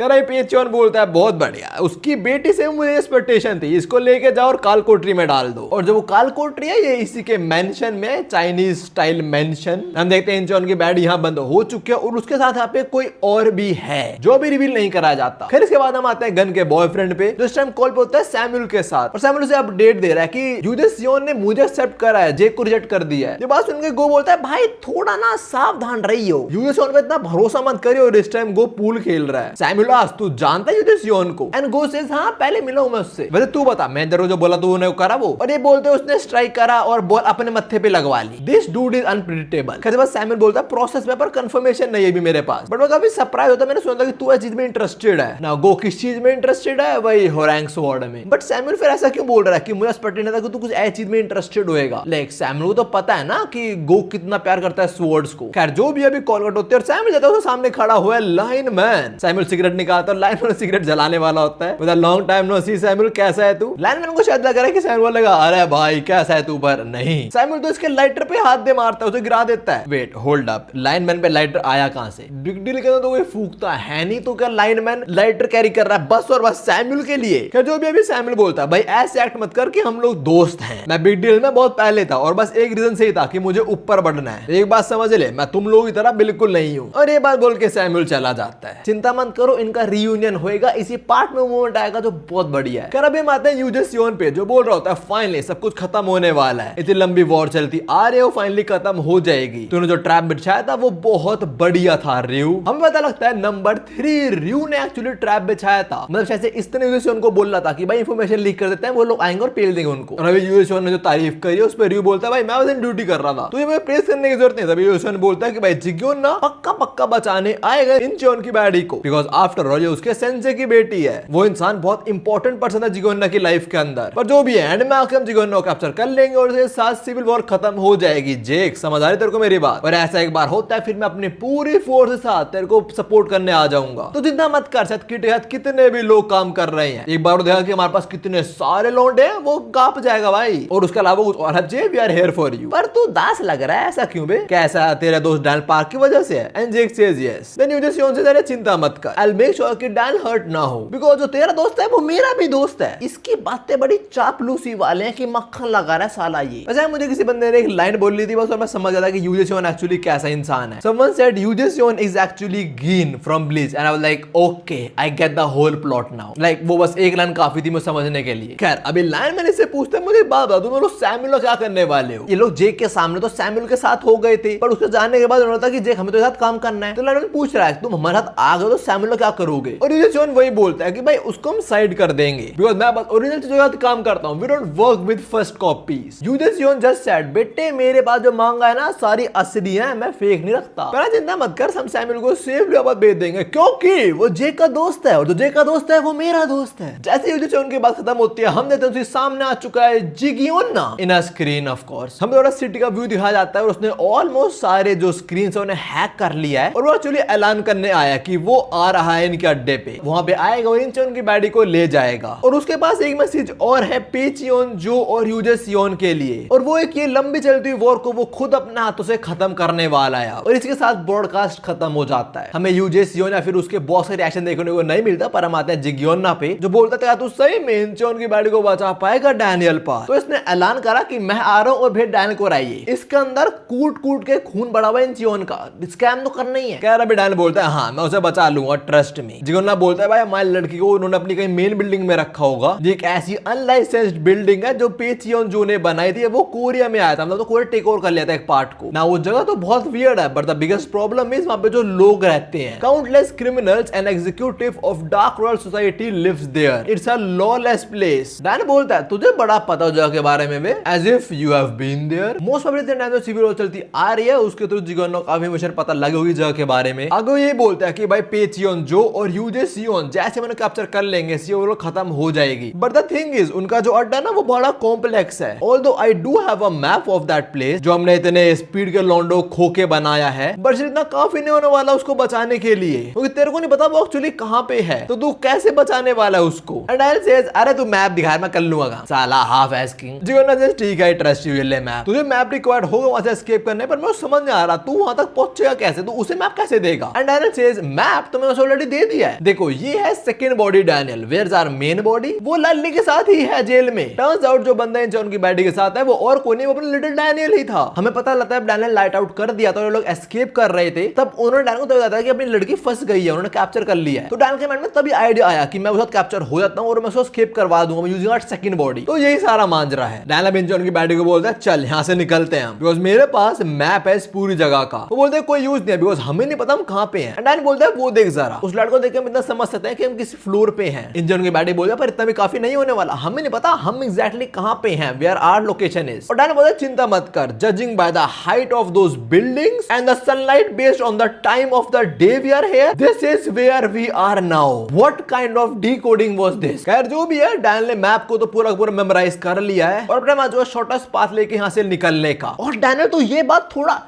पेचोन बोलता है बहुत बढ़िया, उसकी बेटी से मुझे एक्सपेक्टेशन थी, इसको लेके जाओ और कालकोटरी में डाल दो। और जो वो कालकोटरी है ये इसी के मेंशन में, चाइनीज स्टाइल मेंशन। हम देखते हैं इंचोन की बैड यहाँ बंद हो चुकी है और उसके साथ यहाँ पे कोई और भी है जो भी रिवील नहीं कराया जाता। फिर इसके बाद हम आते हैं गन के बॉयफ्रेंड पे, जो इस टाइम कॉल पे होता है सैमुअल के साथ और सैमुअल से अपडेट दे रहा है कि यूजे सियोन ने मुझे एक्सेप्ट करा है, जेक को रिजेक्ट कर दिया है। ये बात सुनकर गो बोलता है भाई थोड़ा ना सावधान रही हो, यूजे सियोन पे इतना भरोसा मत करियो। और इस टाइम गो पूल खेल रहा है। सैमुअल तू जानता है यूजे सियोन को? एंड गो सेज हाँ पहले मिला हूं मैं उससे। वैसे तू बता, मैं जो बोला तू ने करा वो? और ये बोलते उसने स्ट्राइक करा और बॉल अपने मत्थे पे लगवा ली। This dude is unpredictable. कहते बस सैमुअल बोलता है प्रोसेस में पर कंफर्मेशन नहीं है भी मेरे पास, बट वो काफी सरप्राइज होता है। मैंने सुना था कि तू इस चीज में इंटरेस्टेड है ना। गो किस चीज में इंटरेस्टेड है? वही होरैंग स्वॉर्ड में। बट सैमुअल फिर ऐसा क्यों बोल रहा है कि मुझे एक्सपेक्टेड नहीं था कि तू कुछ ऐसी चीज में इंटरेस्टेड होएगा। लाइक सैमुअल को तो पता है ना कि गो कितना प्यार करता है स्वॉर्ड्स को। खैर जो भी अभी कॉल कट होते हैं और सैमुअल जाता है उसके सामने खड़ा हुआ है लाइन मैन। सैमुअल सिगरेट निकालता है, लाइन मैन सिगरेट जलाने वाला होता है। With long time no see Samuel कैसा है तू? लाइनमैन को शायद लग रहा है कि सैमुअल लगा अरे भाई कैसा है तू, पर नहीं। सैमुअल तो इसके लाइटर पे हाथ दे मारता है, उसे गिरा देता है। वेट होल्ड अप, लाइनमैन पे लाइटर आया कहां से? बिग डील के तो कोई फूकता है नहीं, तो क्या लाइनमैन लाइटर कैरी कर रहा है बस और बस सैमुअल के लिए? क्या जो भी अभी सैमुअल बोलता है भाई ऐसे एक्ट मत कर कि हम लोग दोस्त हैं, मैं बिग डील में बहुत पहले था और बस एक रीजन से ही था कि मुझे ऊपर बढ़ना है। एक बात समझ ले, मैं तुम लोगों की तरह बिल्कुल नहीं हूं। और ये बात बोल के सैमुअल चला जाता है। चिंता मत करो, इनका रियूनियन होएगा, इसी पार्ट में मोमेंट आएगा जो बहुत बढ़िया है। कर अभी हम आते हैं यूजे सियोन पे, जो बोल रहा होता है फाइनली सब कुछ खत्म होने वाला है, इतनी लंबी वॉर चलती आ रही है वो फाइनली खत्म हो जाएगी। तूने जो ट्रैप बिछाया था वो बहुत बढ़िया था रियू। हमें पता लगता है नंबर 3 रियू ने एक्चुअली ट्रैप बिछाया था। मतलब शायद इस तरह यूजे सियोन को बोल रहा था कि भाई इंफॉर्मेशन लीक कर देते हैं, वो लोग आएंगे और पेल देंगे उनको। और अभी यूजे सियोन ने जो तारीफ करी है उस पर रियू बोलता है भाई मैं उस दिन ड्यूटी कर रहा था, तुझे मुझे प्रेस करने की जरूरत नहीं। तभी यूजे सियोन बोलता है कि भाई जिग्योन ना पक्का बचाने आएगा इंचियोन की बैडी को, बिकॉज आफ्टर ऑल ये उसके सेंसे की बेटी है। वो इंसान बहुत इंपॉर्टेंट पर्सन है जिगोन्ना की लाइफ के अंदर। पर जो भी है एंड में आके हम जिगोन्ना को कैप्चर कर लेंगे और इसके साथ सिविल वॉर खत्म हो जाएगी। जेक समझ आ रही तेरे को मेरी बात? और ऐसा एक बार होता है फिर मैं अपनी पूरी फोर्स के साथ तेरे को सपोर्ट करने आ जाऊंगा। तो चिंता मत कर, शायद किट के साथ कितने भी लोग काम कर रहे हैं, एक बार देखा कि हमारे पास कितने सारे लौंडे हैं, वो कांप जाएगा भाई। और उसके अलावा कुछ और है, we are here for you. पर तू दास लग रहा है, ऐसा क्यों बे? कैसा तेरा दोस्त डैन पार्क की वजह से है? And Jake says yes. Then यूजे सियोन से तेरे चिंता मत कर, आई विल मेक श्योर कि डैन हर्ट ना हो, बिकॉज़ जो तेरा दोस्त है वो मेरा भी दोस्त है। इसकी बातें बड़ी चापलूसी वाले हैं कि मक्खन लगा रहा है साला ये। वैसे मुझे किसी बंदे ने एक लाइन बोल ली थी बस और मैं समझ गया था कि यूजे सियोन एक्चुअली कैसा इंसान है। Someone said यूजे सियोन is actually Gin from Bleach and I was like okay I get the whole plot now। like वो बस एक लाइन काफी थी मुझे समझने के लिए। खैर अभी लाइन मैंने इससे पूछते हैं मुझे बात बता, तुम लोग सैमुअल क्या करने वाले हो? ये लोग जेक के सामने तो सैमुअल के साथ हो गए थे, पर उसके जाने के बाद उन्होंने कहा कि जेक हमें तो साथ काम करना है। तो लाइन पूछ रहा है तुम हमारे साथ आ गए तो सैमुअल क्या करोगे? और यूजे सियोन वही बोलता है कि भाई उसको हम साइड कर देंगे, बिकॉज़ मैं बस ओरिजिनल चीजों के साथ काम करता हूं, we don't work with first copies. यूजे सियोन जस्ट सेड बेटे मेरे पास जो मांगा है ना सारी असली है, मैं फेक नहीं रखता। पर चिंता मत कर, हम सैमुअल को सेफली वापस भेज देंगे क्योंकि वो जेक का दोस्त है और जो जेक का दोस्त है वो मेरा दोस्त है। जैसे यूजे सियोन की बात खत्म होती है हम देखते हैं उसके सामने आ चुका है जिगियोना इन अ स्क्रीन। ऑफ कोर्स हमें थोड़ा सिटी का व्यू दिखाया जाता है और उसने ऑलमोस्ट सारे जो स्क्रीन है उन्हें हैक कर लिया है और वो एक्चुअली ऐलान करने आया कि वो आ रहा है इनके अड्डे पे, वहां पे आएगा और इंचियोन की बैडी को ले जाएगा। और उसके पास एक मैसेज और है पेचियोन जो और यूजे सियोन के लिए, और वो एक ये लंबी चलती हुई वॉर को वो खुद अपने हाथों से खत्म करने वाला है। और इसके साथ ब्रॉडकास्ट खत्म हो जाता है। हमें यूजे सियोन या फिर उसके बॉस का रिएक्शन देखने को नहीं मिलता, पर हम आते हैं जिगियोना पे जो बोलता था तू सही में इंचियोन की बैडी को बचा पाएगा डैनियल पास। तो इसने ऐलान करा कि मैं आ रहा हूं और फिर डैनियल को लाइए। इसके अंदर कूट के खून बढ़ा हुआ इंचियोन का, स्कैम तो करना ही है। कह रहा भी डैनियल बोलता है हाँ मैं उसे बचा लूंगा, ट्रस्ट ट्रस्ट मी। जिगोन्ना बोलता है भाई हमारी लड़की को उन्होंने अपनी कहीं मेन बिल्डिंग में रखा होगा। ये एक ऐसी अनलाइसेंस्ड बिल्डिंग है जो पेचियोन जो ने बनाई थी, वो कोरिया में आया था, मतलब तो कोरिया टेक ओवर कर लिया था एक पार्ट को ना। वो जगह तो बहुत वियर्ड है, but the biggest problem is वहां पे जो लोग रहते हैं, countless criminals and executive of dark royal society lives there. It's a lawless place. Dan बोलता है तुझे बड़ा पता हो जगह के बारे में बे, as if you have been there. Most probably जो सिविल वॉर चलती आ रही है उसके थ्रू जिगोन्ना काफी मुझे पता लगी होगी जगह के बारे में। आगे ये बोलता है कि भाई पेचियोन जो और यूजे सियोन जैसे मैंने कैप्चर कर लेंगे सियोन खत्म हो जाएगी। बट द थिंग इज उनका जो अड्डा ना वो बड़ा कॉम्प्लेक्स है। Although I do have a map of that place जो हमने इतने स्पीड के लॉन्डो खो के बनाया है, बट इतना काफी नहीं होने वाला उसको बचाने के लिए, क्योंकि तेरे को नहीं पता वो एक्चुअली कहां पे है, तो तू कैसे बचाने वाला है उसको। एंड आई सेज अरे तू मैप दिखा, मैं कर लूंगा साला हाफ एस्किंग। जिगोन्ना सेज ठीक है ट्रस्ट यू, ले मैप। तुझे मैप रिक्वायर्ड होगा वहां से एस्केप करने, पर मैं समझ नहीं आ रहा तू वहां तक पहुंचेगा कैसे, तू उसे मैप कैसे देगा। एंड डैनियल सेज मैप तो मैंने ऑलरेडी दे दिया है। देखो ये है second body Daniel, where is our main body, वो लल्ली के साथ ही है जेल में। टर्न्स आउट जो बंदा इंजॉन की बैडी के साथ है वो और कोई नहीं, वो अपना लिटिल डैनियल ही था। हमें पता लगता है डैनियल लाइट आउट कर दिया था और लोग एस्केप कर रहे थे, तब उन्होंने डैनियल को बताया कि अपनी लड़की फंस गई है, उन्होंने कैप्चर कर लिया है। तो डैनियल के माइंड में तभी आइडिया आया कि मैं उसके साथ कैप्चर हो जाता हूं और मैं उसको एस्केप करवा दूंगा यूजिंग आवर सेकंड बॉडी। तो यही सारा मांजरा है। डैनियल इंजॉन की बैडी को बोलता है चल यहां से निकलते हैं, बिकॉज़ मेरे पास मैप है इस पूरी जगह का। वो बोलते हैं कोई यूज नहीं है बिकॉज़ हमें नहीं पता हम कहां पे हैं। डैनियल बोलता है वो देख जरा। उस लड़को देख के हम इतना समझ सकते हैं कि हम किसी फ्लोर पे हैं। इंजन की बैडी बोलता है पर इतना भी काफी नहीं होने वाला, हमें नहीं पता हम एग्जैक्टली कहां पे हैं, वेयर आवर लोकेशन इज। और डैनियल बोलता है चिंता मत कर, judging by the height of those buildings and the sunlight based on the time of the day we are here, this is where we are now. What kind of decoding was this. खैर जो भी है Daniel ने map को तो पूरा पूरा memorise कर लिया है और अपने जो शॉर्टेस्ट पाथ लेके यहां से निकलने का। और डैनियल तो ये बात थोड़ा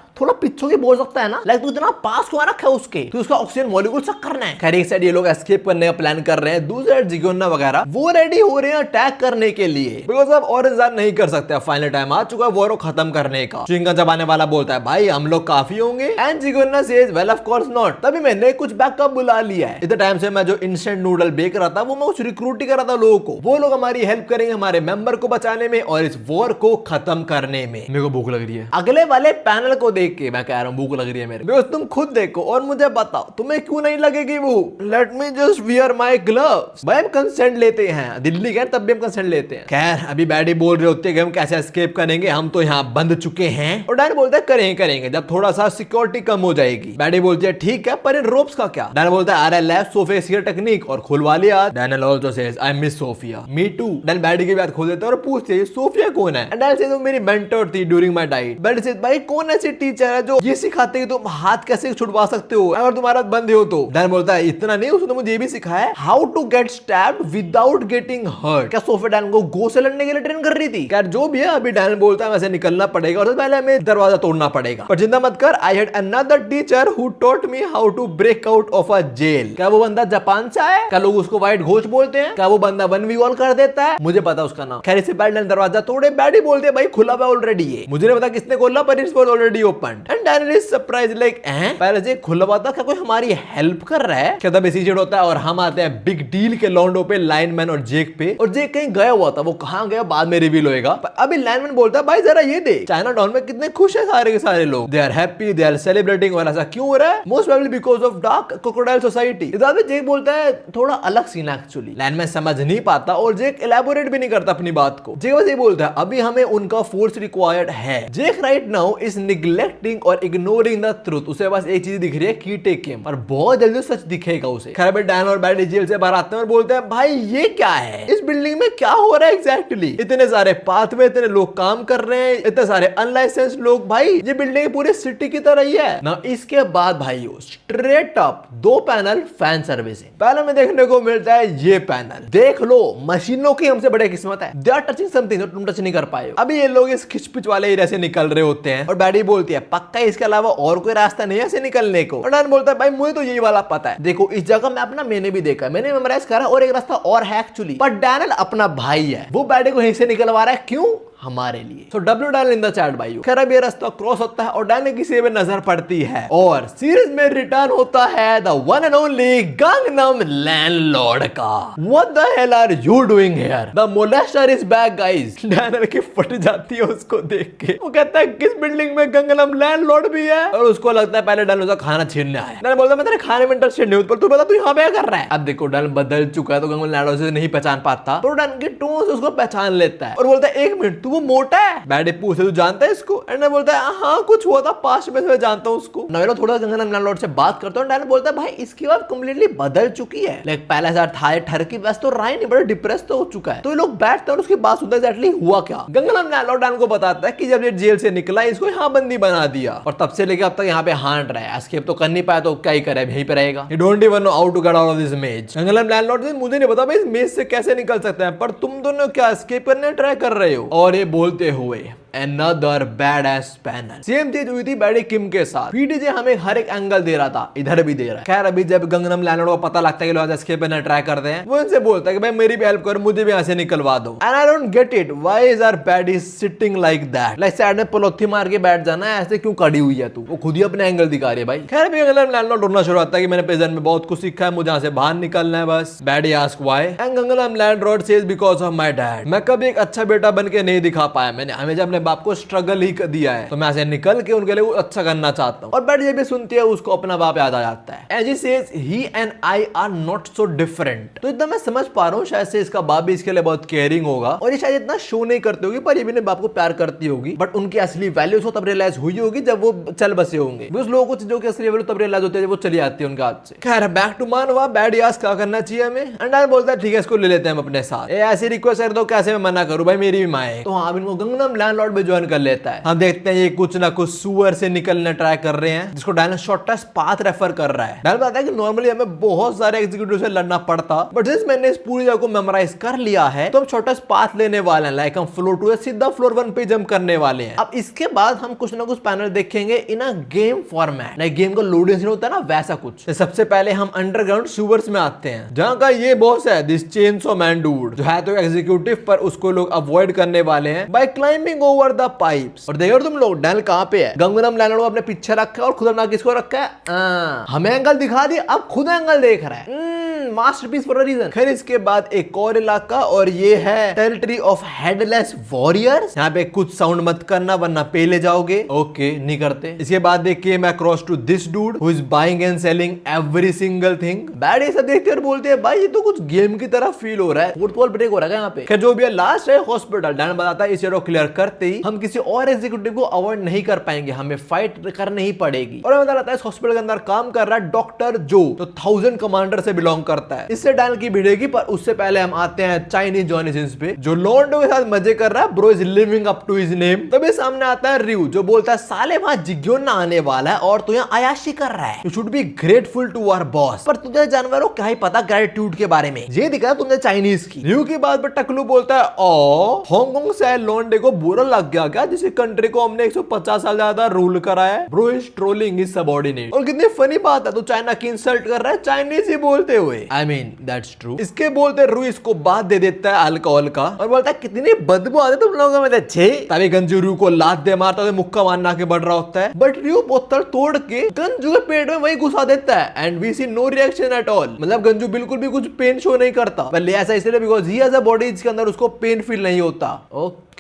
पीछे की बोल सकता है ना, लाइक तू इतना पास क्यों रखा है उसके, तो उसका ऑक्सीजन मॉलिक्यूल चेक करना है। खैर एक साइड ये लोग एस्केप करने का प्लान कर रहे हैं, दूसरी साइड जिगोन्ना वगैरह वो रेडी हो रहे हैं अटैक करने के लिए, बिकॉज़ अब और इंतजार नहीं कर सकते, फाइनल टाइम आ चुका है वॉर खत्म करने का। चिंगम चबाने वाला बोलता है भाई हम लोग काफी होंगे, एंड जिगोन्ना says well of course not. तभी मैंने कुछ बैकअप बुला लिया है। इतने टाइम से मैं जो इंस्टेंट नूडल बेक रहा था वो मैं कुछ रिक्रूट ही कर रहा था लोगों को, वो लोग हमारी हेल्प करेंगे हमारे मेंबर को बचाने में और इस वॉर को खत्म करने में। मेरे को भूख लग रही है। अगले वाले पैनल को देख के मैं कह रहा हूँ भूख लग रही है मेरे। तुम खुद देखो और मुझे बताओ तुम्हें क्यों नहीं लगेगी भूख। Let me just wear my gloves. भाई हम कंसेंट लेते हैं, दिल्ली गए तब भी हम कंसेंट लेते हैं। खैर अभी बैडी बोल रहे होते हैं कि हम कैसे एस्केप करेंगे, हम तो यहाँ बंद चुके हैं। और डैन बोलता है करेंगे जब थोड़ा सा सिक्योरिटी कम हो जाएगी। बैडी बोलती है ठीक है पर इन रोप्स का क्या। डैन बोलता है अरे लेफ्ट सोफे टेक्निक और खुलवा लिया। Daniel also says I miss Sophia, me too. Dan baddie की बात खोल देता है और पूछते हैं सोफिया कौन है। डैन सेज वो मेरी मेंटर थी during my diet. Baddie says भाई कौन ऐसी टीचर है जो ये सिखाते कि तुम हाथ कैसे छुड़वा सकते हो अगर तुम्हारा बंद हो तो। डैन बोलता है इतना नहीं, उसने मुझे ये भी सिखाया how to get stabbed without getting hurt. क्या सोफिया डैन को गो से लड़ने के लिए ट्रेन कर रही थी। क्या जो भी है अभी डैन बोलता है वैसे निकलना पड़ेगा और पहले हमें दरवाजा तोड़ना पड़ेगा। पर चिंता मत कर, I had another teacher who taught me how to break out of a jail. क्या वो बंदा जापान से आया? क्या लोग उसको व्हाइट घोष बोलते हैं? क्या वो बंदा 1v1 कर देता है? मुझे पता उसका नाम। खैर इससे पहले दरवाजा तोड़े बैडी बोलते भाई खुला हुआ ऑलरेडी है। मुझे नहीं पता किसने खोला पर it's already open. And Daniel is surprised like पहले से खुला हुआ था, क्या कोई हमारी हेल्प कर रहा है? क्या तब एसीजेड होता है और हम आते हैं बिग डील के लॉन्डो पे, लाइनमैन और जेक पे। और जेक कहीं गया हुआ था, वो कहां गया बाद में रिवील होएगा। अभी लाइनमैन बोलता है भाई जरा ये दे, चाइना टाउन में कितने खुश है सारे के सारे लोग, they are happy, they are celebrating. और ऐसा क्यों हो रहा है? Most probably because of dark crocodile society. इधर भी जेक बोलता है थोड़ा अलग सीन है एक्चुअली। लाइनमैन समझ नहीं पाता और जेक एलैबोरेट भी नहीं करता अपनी बात को। जेक बस ये बोलता है अभी हमें उनका फोर्स रिक्वायर्ड है। जेक राइट नाउ इज निग्लेक्टिंग और इग्नोरिंग द ट्रुथ। उसे बस एक चीज दिख रही है की टेक हिम, और बहुत जल्दी सच दिखेगा उसे। खैर डैन और बैडी जेल से बाहर आते हैं और बोलते हैं भाई ये क्या है, इस बिल्डिंग में क्या हो रहा है एग्जैक्टली। इतने सारे पाथ में इतने लोग काम कर रहे हैं, इतने सारे अनलाइसेंस्ड लोग। भाई ये बिल्डिंग पूरे सिटी की तरह ही है ना। इसके बाद भाई straight up 2 panel fan servicing. पहले में देखने को मिलता है ये पैनल, देख लो मशीनों की हमसे बड़े किस्मत है, दे आर टचिंग समथिंग जो तुम टच नहीं कर पाए हो। अभी ये लोग इस खिचपिच वाले एरिया से निकल रहे होते हैं और बैडी बोलती है पक्का इसके अलावा और कोई रास्ता नहीं है ऐसे निकलने को। और डैन बोलता है भाई मुझे तो यही वाला पता है, देखो इस जगह में अपना मैंने भी देखा, मैंने मेमोराइज करा और एक रास्ता और है एक्चुअली। पर डैनियल अपना भाई है, वो बैडी को यहीं से निकलवा रहा है। क्यों? हमारे लिए। तो W dial in the chat भाई। खैर अब ये रास्ता क्रॉस होता है और डायल की किसी पे नजर पड़ती है और सीरीज में रिटर्न होता है the one and only Gangnam landlord का। What the hell are you doing here? The molester is back guys. डायनल की फट जाती है उसको देख के। वो कहता है किस बिल्डिंग में गंगनम लैंडलॉर्ड भी है? और उसको लगता है पहले डायनल उसका खाना छीनने आया। डायनल बोलता है मैं तेरे खाने में इंटरेस्टेड नहीं हूं, पर तू बता तू यहाँ पे क्या कर रहा है? अब देखो डायनल बदल चुका है तो गंगनम लैंडलॉर्ड से नहीं पहचान पाता, पर डायनल की टोन से उसको पहचान लेता है और बोलता है एक मिनट, तू वो मोटा है? बैडे पूछे तू जानता है इसको? एंड बोलता है हाँ कुछ हुआ था पास्ट में, मैं जानता हूँ उसको। नवेलो थोड़ा गंगनम लैंडलॉर्ड से बात करता है। डायनल बोलता है भाई इसकी बात कंप्लीटली बदल चुकी है। लाइक पहले से था ठर की बस तो राय नहीं, बड़ा डिप्रेस तो हो चुका है। तो ये लोग बैठते हैं और उसकी बात सुनते एग्जैक्टली हुआ क्या। गंगनम लैंडलॉर्ड डायनल को बताता है कि जब ये जेल से निकला इसको यहाँ बंदी बना दिया और तब से लेके अब तक यहाँ पे हांट रहा है। एस्केप तो कर नहीं पाया तो क्या ही करे, यहीं पे रहेगा। You don't even know how to get out of this maze। Gangnam landlord मुझे नहीं पता भाई इस मेज से कैसे निकल सकते हैं, पर तुम दोनों क्या एस्केप करने ट्राई कर रहे हो? और ये बोलते हुए Another badass panel। सेम चीज हुई थी बैडी किम के साथ। पीडीजे हमें हर एक एंगल दे रहा था, इधर भी दे रहा है। खैर अभी जब गंगनम लैंडलॉर्ड को पता लगता है कि लोग एस्केप करना ट्राई करते हैं, वो इनसे बोलता है कि भाई मेरी भी हेल्प करो, मुझे भी यहाँ से निकलवा दो। And I don't get it, why is our baddie sitting like that? Like side में पलोथी मार के बैठ जाना है, ऐसे क्यों खड़ी हुई है तू? वो खुद ही अपने एंगल दिखा रही है भाई। खैर अभी गंगनम लैंडलॉर्ड ढूंढना शुरू होता है कि मैंने प्रेजेंट में बहुत कुछ सीखा है, मुझे यहाँ से बाहर निकलना है बस। Baddie ask why and Gangnam landlord says because of my dad. मैं कभी एक अच्छा बेटा बन के नहीं दिखा पाया, मैंने हमेशा अपने बाप को स्ट्रगल ही दिया है, तो मैं ऐसे निकल के उनके लिए अच्छा करना चाहता हूँ। और बैड ये भी सुनती है उसको अपना बाप याद आ जाता है। As he says he and I are not so different. तो इतना मैं समझ पा रहा हूँ शायद से इसका बाप भी इसके लिए बहुत केयरिंग होगा और ये शायद इतना शो नहीं करती होगी, पर ये भी अपने बाप को प्यार करती होगी। बट उनकी असली वैल्यू उसको तब रियलाइज हुई होगी जब वो चल बसे होंगे। उस लोगों को चीजों की असली वैल्यू तब रियलाइज होती है जब वो चली आती है उनके हाथ से। खैर बैक टू मानवा। बैड यास क्या करना चाहिए हमें? अंडा बोलता है ठीक है इसको ले लेते हैं हम अपने साथ। ऐसी रिक्वेस्ट कर दो कैसे मैं मना करूं भाई, मेरी भी माँ है। तो हाँ इनको गंगनम लैंडलॉर्ड भी ज्वाइन कर लेता है। हम देखते हैं ये कुछ ना कुछ सुअर से निकलने ट्राई कर रहे हैं, जिसको डायनल शॉर्टेस्ट पाथ रेफर कर रहा है। डायनल बताता है कि नॉर्मली हमें बहुत सारे एग्जीक्यूटिव से लड़ना पड़ता, बट जिस मैंने इस पूरी जगह को मेमोराइज कर लिया है तो हम शॉर्टेस्ट पाथ लेने वाले हैं। लाइक हम फ्लोर 2 से सीधा फ्लोर 1 पे जंप करने वाले हैं। अब इसके बाद हम कुछ ना कुछ पैनल देखेंगे in a game format. Like game का लोडिंग सीन होता है ना, वैसा कुछ। सबसे पहले हम अंडरग्राउंड सुअर्स में आते हैं, जहां का ये बॉस है दिस चेनसॉ मैन डूड, जो है तो एग्जीक्यूटिव, पर उसको लोग अवॉइड करने वाले हैं by climbing over the pipes. और देखो तुम लोग डायनल कहां पे है? गंगनम लैंडलॉर्ड को अपने पीछे रखा है और खुद अपना किसको रखा है? हमें एंगल दिखा दिया, अब खुद एंगल देख रहा है। Masterpiece for a reason. खैर इसके बाद एक और इलाका और ये है टेरिटरी ऑफ हेडलेस वॉरियर्स। यहाँ पे कुछ साउंड मत करना वरना पे ले जाओगे। ओके नहीं करते। इसके बाद देखिए मैं cross to this dude who is buying and selling every single thing. Bad ऐसा देखते और बोलते हैं भाई ये तो कुछ गेम की तरह फील हो रहा है, फोर्थ वॉल ब्रेक हो रहा है यहाँ पे। खैर जो भी है लास्ट है हॉस्पिटल। डायनल बताता है इस को क्लियर करते ही हम किसी और एग्जीक्यूटिव को अवॉइड नहीं कर पाएंगे, हमें फाइट करनी ही पड़ेगी। और हमें बताता है इस हॉस्पिटल के अंदर काम कर रहा है डॉक्टर जो, तो 1000 कमांडर से बिलोंग करता है। इससे डायनल की भिड़ेगी, पर उससे पहले हम आते हैं चाइनीज जॉनी सिंस पे, जो लॉन्डो के साथ मजे कर रहा है। Bro is living up to his name. तभी सामने आता है रियू, जो बोलता है साले वहां जिग्योन ना आने वाला है और तू यहाँ अयाशी कर रहा है। You should be grateful to our boss. पर तुझे जानवरों क्या ही पता ग्रेटिट्यूड के बारे में, ये दिखा तुमने चाइनीज की। रियू की बात पर टकलू बोलता है ओ हांगकांग से लॉन्डे को बुरा लग गया क्या, जिस कंट्री को हमने 150 साल ज्यादा रूल करा है। Bro is trolling his subordinate. और कितनी फनी बात है, तो चाइना की इंसल्ट कर रहा है चाइनीज ही बोलते हुए। I mean that's true. इसके बोलते रू इसको बात दे देता है अल्कोहल का और बोलता है कितनी बदबू आती है तुम लोगों में। तभी गंजू रू को लात दे मारता है, मुक्का मारना के बढ़ रहा होता है, बट रू बोतल तोड़ के गंजू के पेट में वही घुसा देता है and we see no reaction at all. मतलब गंजू बिल्कुल भी कुछ पेन शो नहीं करता। ऐसा इसलिए because he has a body जिसके अंदर उसको पेन फील नहीं होता।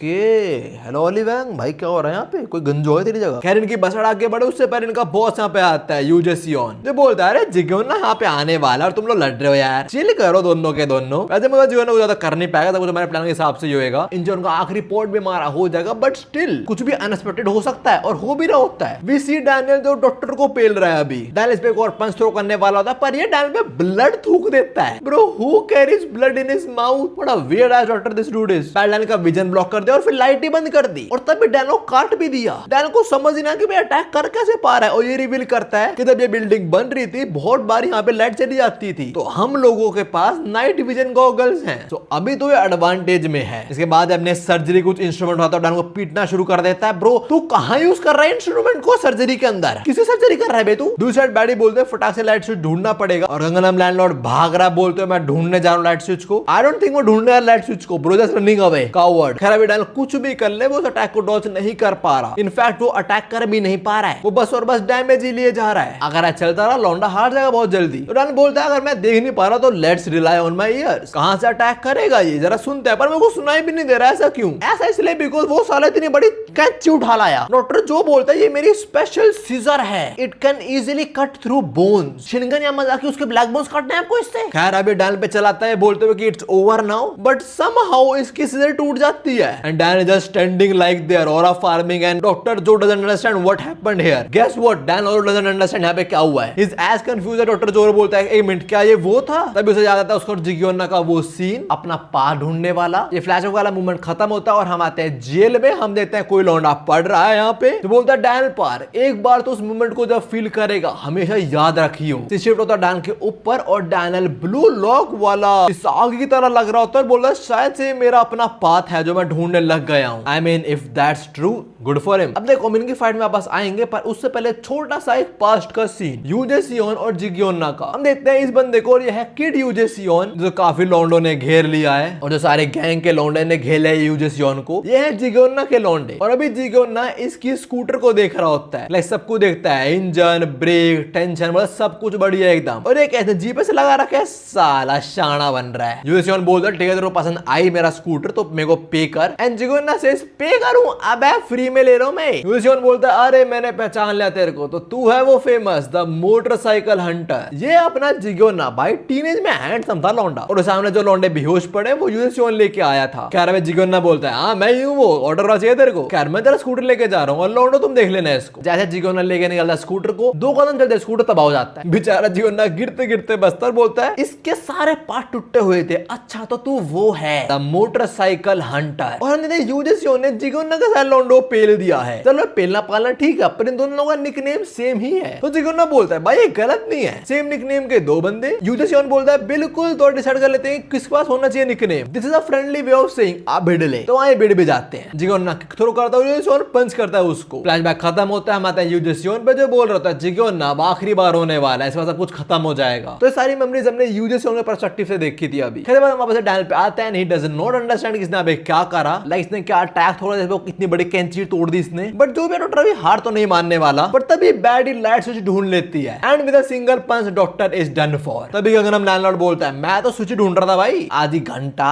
हेलो ओलिवैंग भाई क्या हो रहा है यहाँ पे, कोई गंजो है तेरी जगह? खैर इनकी बसड़ आगे बढ़े उससे पहले इनका बॉस यहाँ पे आता है यूजेसियन, जो बोलता है अरे जिग्योन ना यहाँ पे आने वाला और तुम लोग लड़ रहे हो यार, चिल करो दोनों के दोनों। वैसे मगर जिग्योन को ज्यादा कर नहीं पाएगा, तो हमारे प्लान के हिसाब से ही होगा। इंजन का आखिरी पोर्ट भी मारा हो जाएगा, बट स्टिल कुछ भी अनएक्सपेक्टेड हो सकता है और हो भी रहा होता है। वी सी डैनियल जो डॉक्टर को पेल रहा है अभी। डैनियल इस पे एक और पंच थ्रो करने वाला होता है, पर ये डैनियल पे ब्लड थूक देता है। Bro who carries blood in his mouth? What a weird ass doctor this dude is. Daniel का विजन ब्लॉक कर दिया और फिर लाइट ही बंद कर दी और तभी डैन को काट भी दिया। डैन को समझ नहीं आया कि मैं अटैक कर कैसे पा रहा है और ये रिवील करता है कि जब ये बिल्डिंग बन रही थी बहुत बार यहाँ पे लाइट चली जाती थी, तो हम लोगों के पास नाइट विजन गॉगल्स हैं, तो अभी तो ये एडवांटेज में है। इसके बाद अपने सर्जरी कुछ इंस्ट्रूमेंट होता है, डैन को पीटना शुरू कर देता है। ब्रो तू कहाँ यूज कर रहा है इंस्ट्रूमेंट को सर्जरी के अंदर? किसी सर्जरी कर रहा है बे तू? दूसरी साइड बैडी बोलते हैं फटाक से लाइट स्विच ढूंढना पड़ेगा और गंगनम लैंडलॉर्ड भाग रहा बोलते हैं मैं ढूंढने जा रहा हूँ लाइट स्विच को। आई डोंट थिंक वो ढूंढने वाला लाइट स्विच को, bro just running away coward. खैर अभी डैन कुछ भी कर ले वो उस अटैक को डॉज नहीं कर पा रहा, इनफैक्ट वो अटैक कर भी नहीं पा रहा है, वो बस और बस डैमेज ही लिए जा रहा है। अगर चलता रहा लौंडा हार जाएगा बहुत जल्दी। तो डैन बोलता है अगर मैं देख नहीं पा रहा तो let's rely on my years. कहां से अटैक करेगा ये जरा सुनते हैं, पर मेरे को सुनाई भी नहीं दे रहा। ऐसा क्यों? ऐसा इसलिए बिकॉज़ वो साला इतनी बड़ी कैंची उठा लाया। डॉक्टर जो बोलता है ये मेरी स्पेशल सीजर है, it can easily cut through bones. Shingen या मजाक उसके ब्लैक बोन्स काटने आपको इससे। खैर अभी डैन पे चलाता है बोलते हुए कि it's over now, but somehow इसकी सीजर टूट जाती है and Dan is just standing like there aura farming and doctor Jo doesn't understand what happened here. Guess what? Dan और डजंट अंडरस्टैंड यहाँ पे क्या हुआ है। इज एज कंफ्यूज है। डॉक्टर जोर बोलता है एक मिनट क्या ये वो था? तभी उसे याद आता है उसको जिग्योना का वो सीन अपना पा ढूंढने वाला। ये फ्लैशबैक वाला मूवमेंट खत्म होता है और हम आते हैं जेल में। हम देखते हैं कोई लौंडा पढ़ रहा है यहाँ पे, तो बोलता है डैन पार एक बार तो उस मूवमेंट को जब फील करेगा हमेशा याद रखियो। शिफ्ट होता है डैन के ऊपर और डैनियल ब्लू लॉक वाला इस आग की तरह लग रहा होता है। बोलता है शायद से मेरा अपना पाथ है जो मैं ढूंढने लग गया हूँ। I mean if that's true good for him. अब देखो इनकी फाइट में वापस आएंगे, पर उससे पहले छोटा सा एक पास्ट का सीन यूजे सियोन और जिग्योना का। हम देखते हैं इस बंदे को, और ये है किड यूजे सियोन जो काफी लौंडों ने घेर लिया है और जो सारे गैंग के लौंडे ने घेर लिया यूजे सियोन को। ये है जिग्योना के लौंडे और अभी जिग्योना इसकी स्कूटर को देख रहा होता है। लाइक सब कुछ देखता है, इंजन ब्रेक टेंशन मतलब सब कुछ बढ़िया एकदम। और एक ऐसे जीप से लगा रखा है, साला शाना बन रहा है। यूजे सियोन बोलता है ठीक है तेरे को पसंद आई मेरा स्कूटर तो मेरे को पे कर। एंड जिग्योना से पे करूं? अबे फ्री में ले रहा हूं मैं। यूजे सियोन बोलता है अरे मैंने पहचान लिया तेरे को, तो तू है वो फेमस द मोटरसाइकिल हंटर। ये अपना जिग्योना भाई टीनेज में हैंडसम था लौंडा, और सामने जो लौंडे बेहोश पड़े वो यूजे सियोन लेके आया था। कह रहा है जिग्योना बोलता है हाँ मैं ही हूं वो, ऑर्डर आ चाहिए तेरे को? कह मैं तेरा स्कूटर लेके जा रहा हूं और लौंडो तुम देख लेना इसको। जैसे जिग्योना लेके निकलता स्कूटर को, 2 कदम चलते स्कूटर तबाह हो जाता है। बेचारा जिग्योना गिरते गिरते बस्तर बोलता है इसके सारे पार्ट टूटे हुए थे, अच्छा तो तू वो है द मोटरसाइकिल हंटर। और हमने यूजे सियोन ने जिग्योना के साथ लौंडो पेल दिया है। चलो पेलना पालना ठीक है, पर इन दोनों लोगों का निकनेम सेम ही है। तो जिग्योना बोलता है भाई ये गलत नहीं है, सेम निकनेम के 2 बंदे। यूजे सियोन बोलता है बिल्कुल, तो डिसाइड कर लेते हैं किस पास होना चाहिए nickname. This is a friendly way of saying आप भिड़ ले, तो आए भिड़ भी जाते हैं। जिग्योना थ्रो करता है, यूजे सियोन पंच करता है उसको। फ्लैशबैक खत्म होता है, हम आते हैं यूजे सियोन पे जो बोल रहा था जिग्योना आखिरी बार होने वाला है, इस बार सब कुछ खत्म हो जाएगा। तो ये सारी मेमोरीज हमने यूजे सियोन के पर्सपेक्टिव से देखी थी अभी। खैर हम वापस डैनियल पे आते हैं, ही डज नॉट अंडरस्टैंड कि इसने अबे क्या करा, लाइक इसने क्या अटैक थोड़ा जैसे कितनी बड़ी कैंची तोड़ दी इसने। बट जो भी डॉक्टर अभी हार तो नहीं मानने वाला, पर तभी बैडी लाइट स्विच ढूंढ लेती है and with a single punch doctor is done for. तभी गगनम लैंडलॉर्ड बोलता है मैं तो स्विच ढूंढ रहा था भाई आधी घंटा।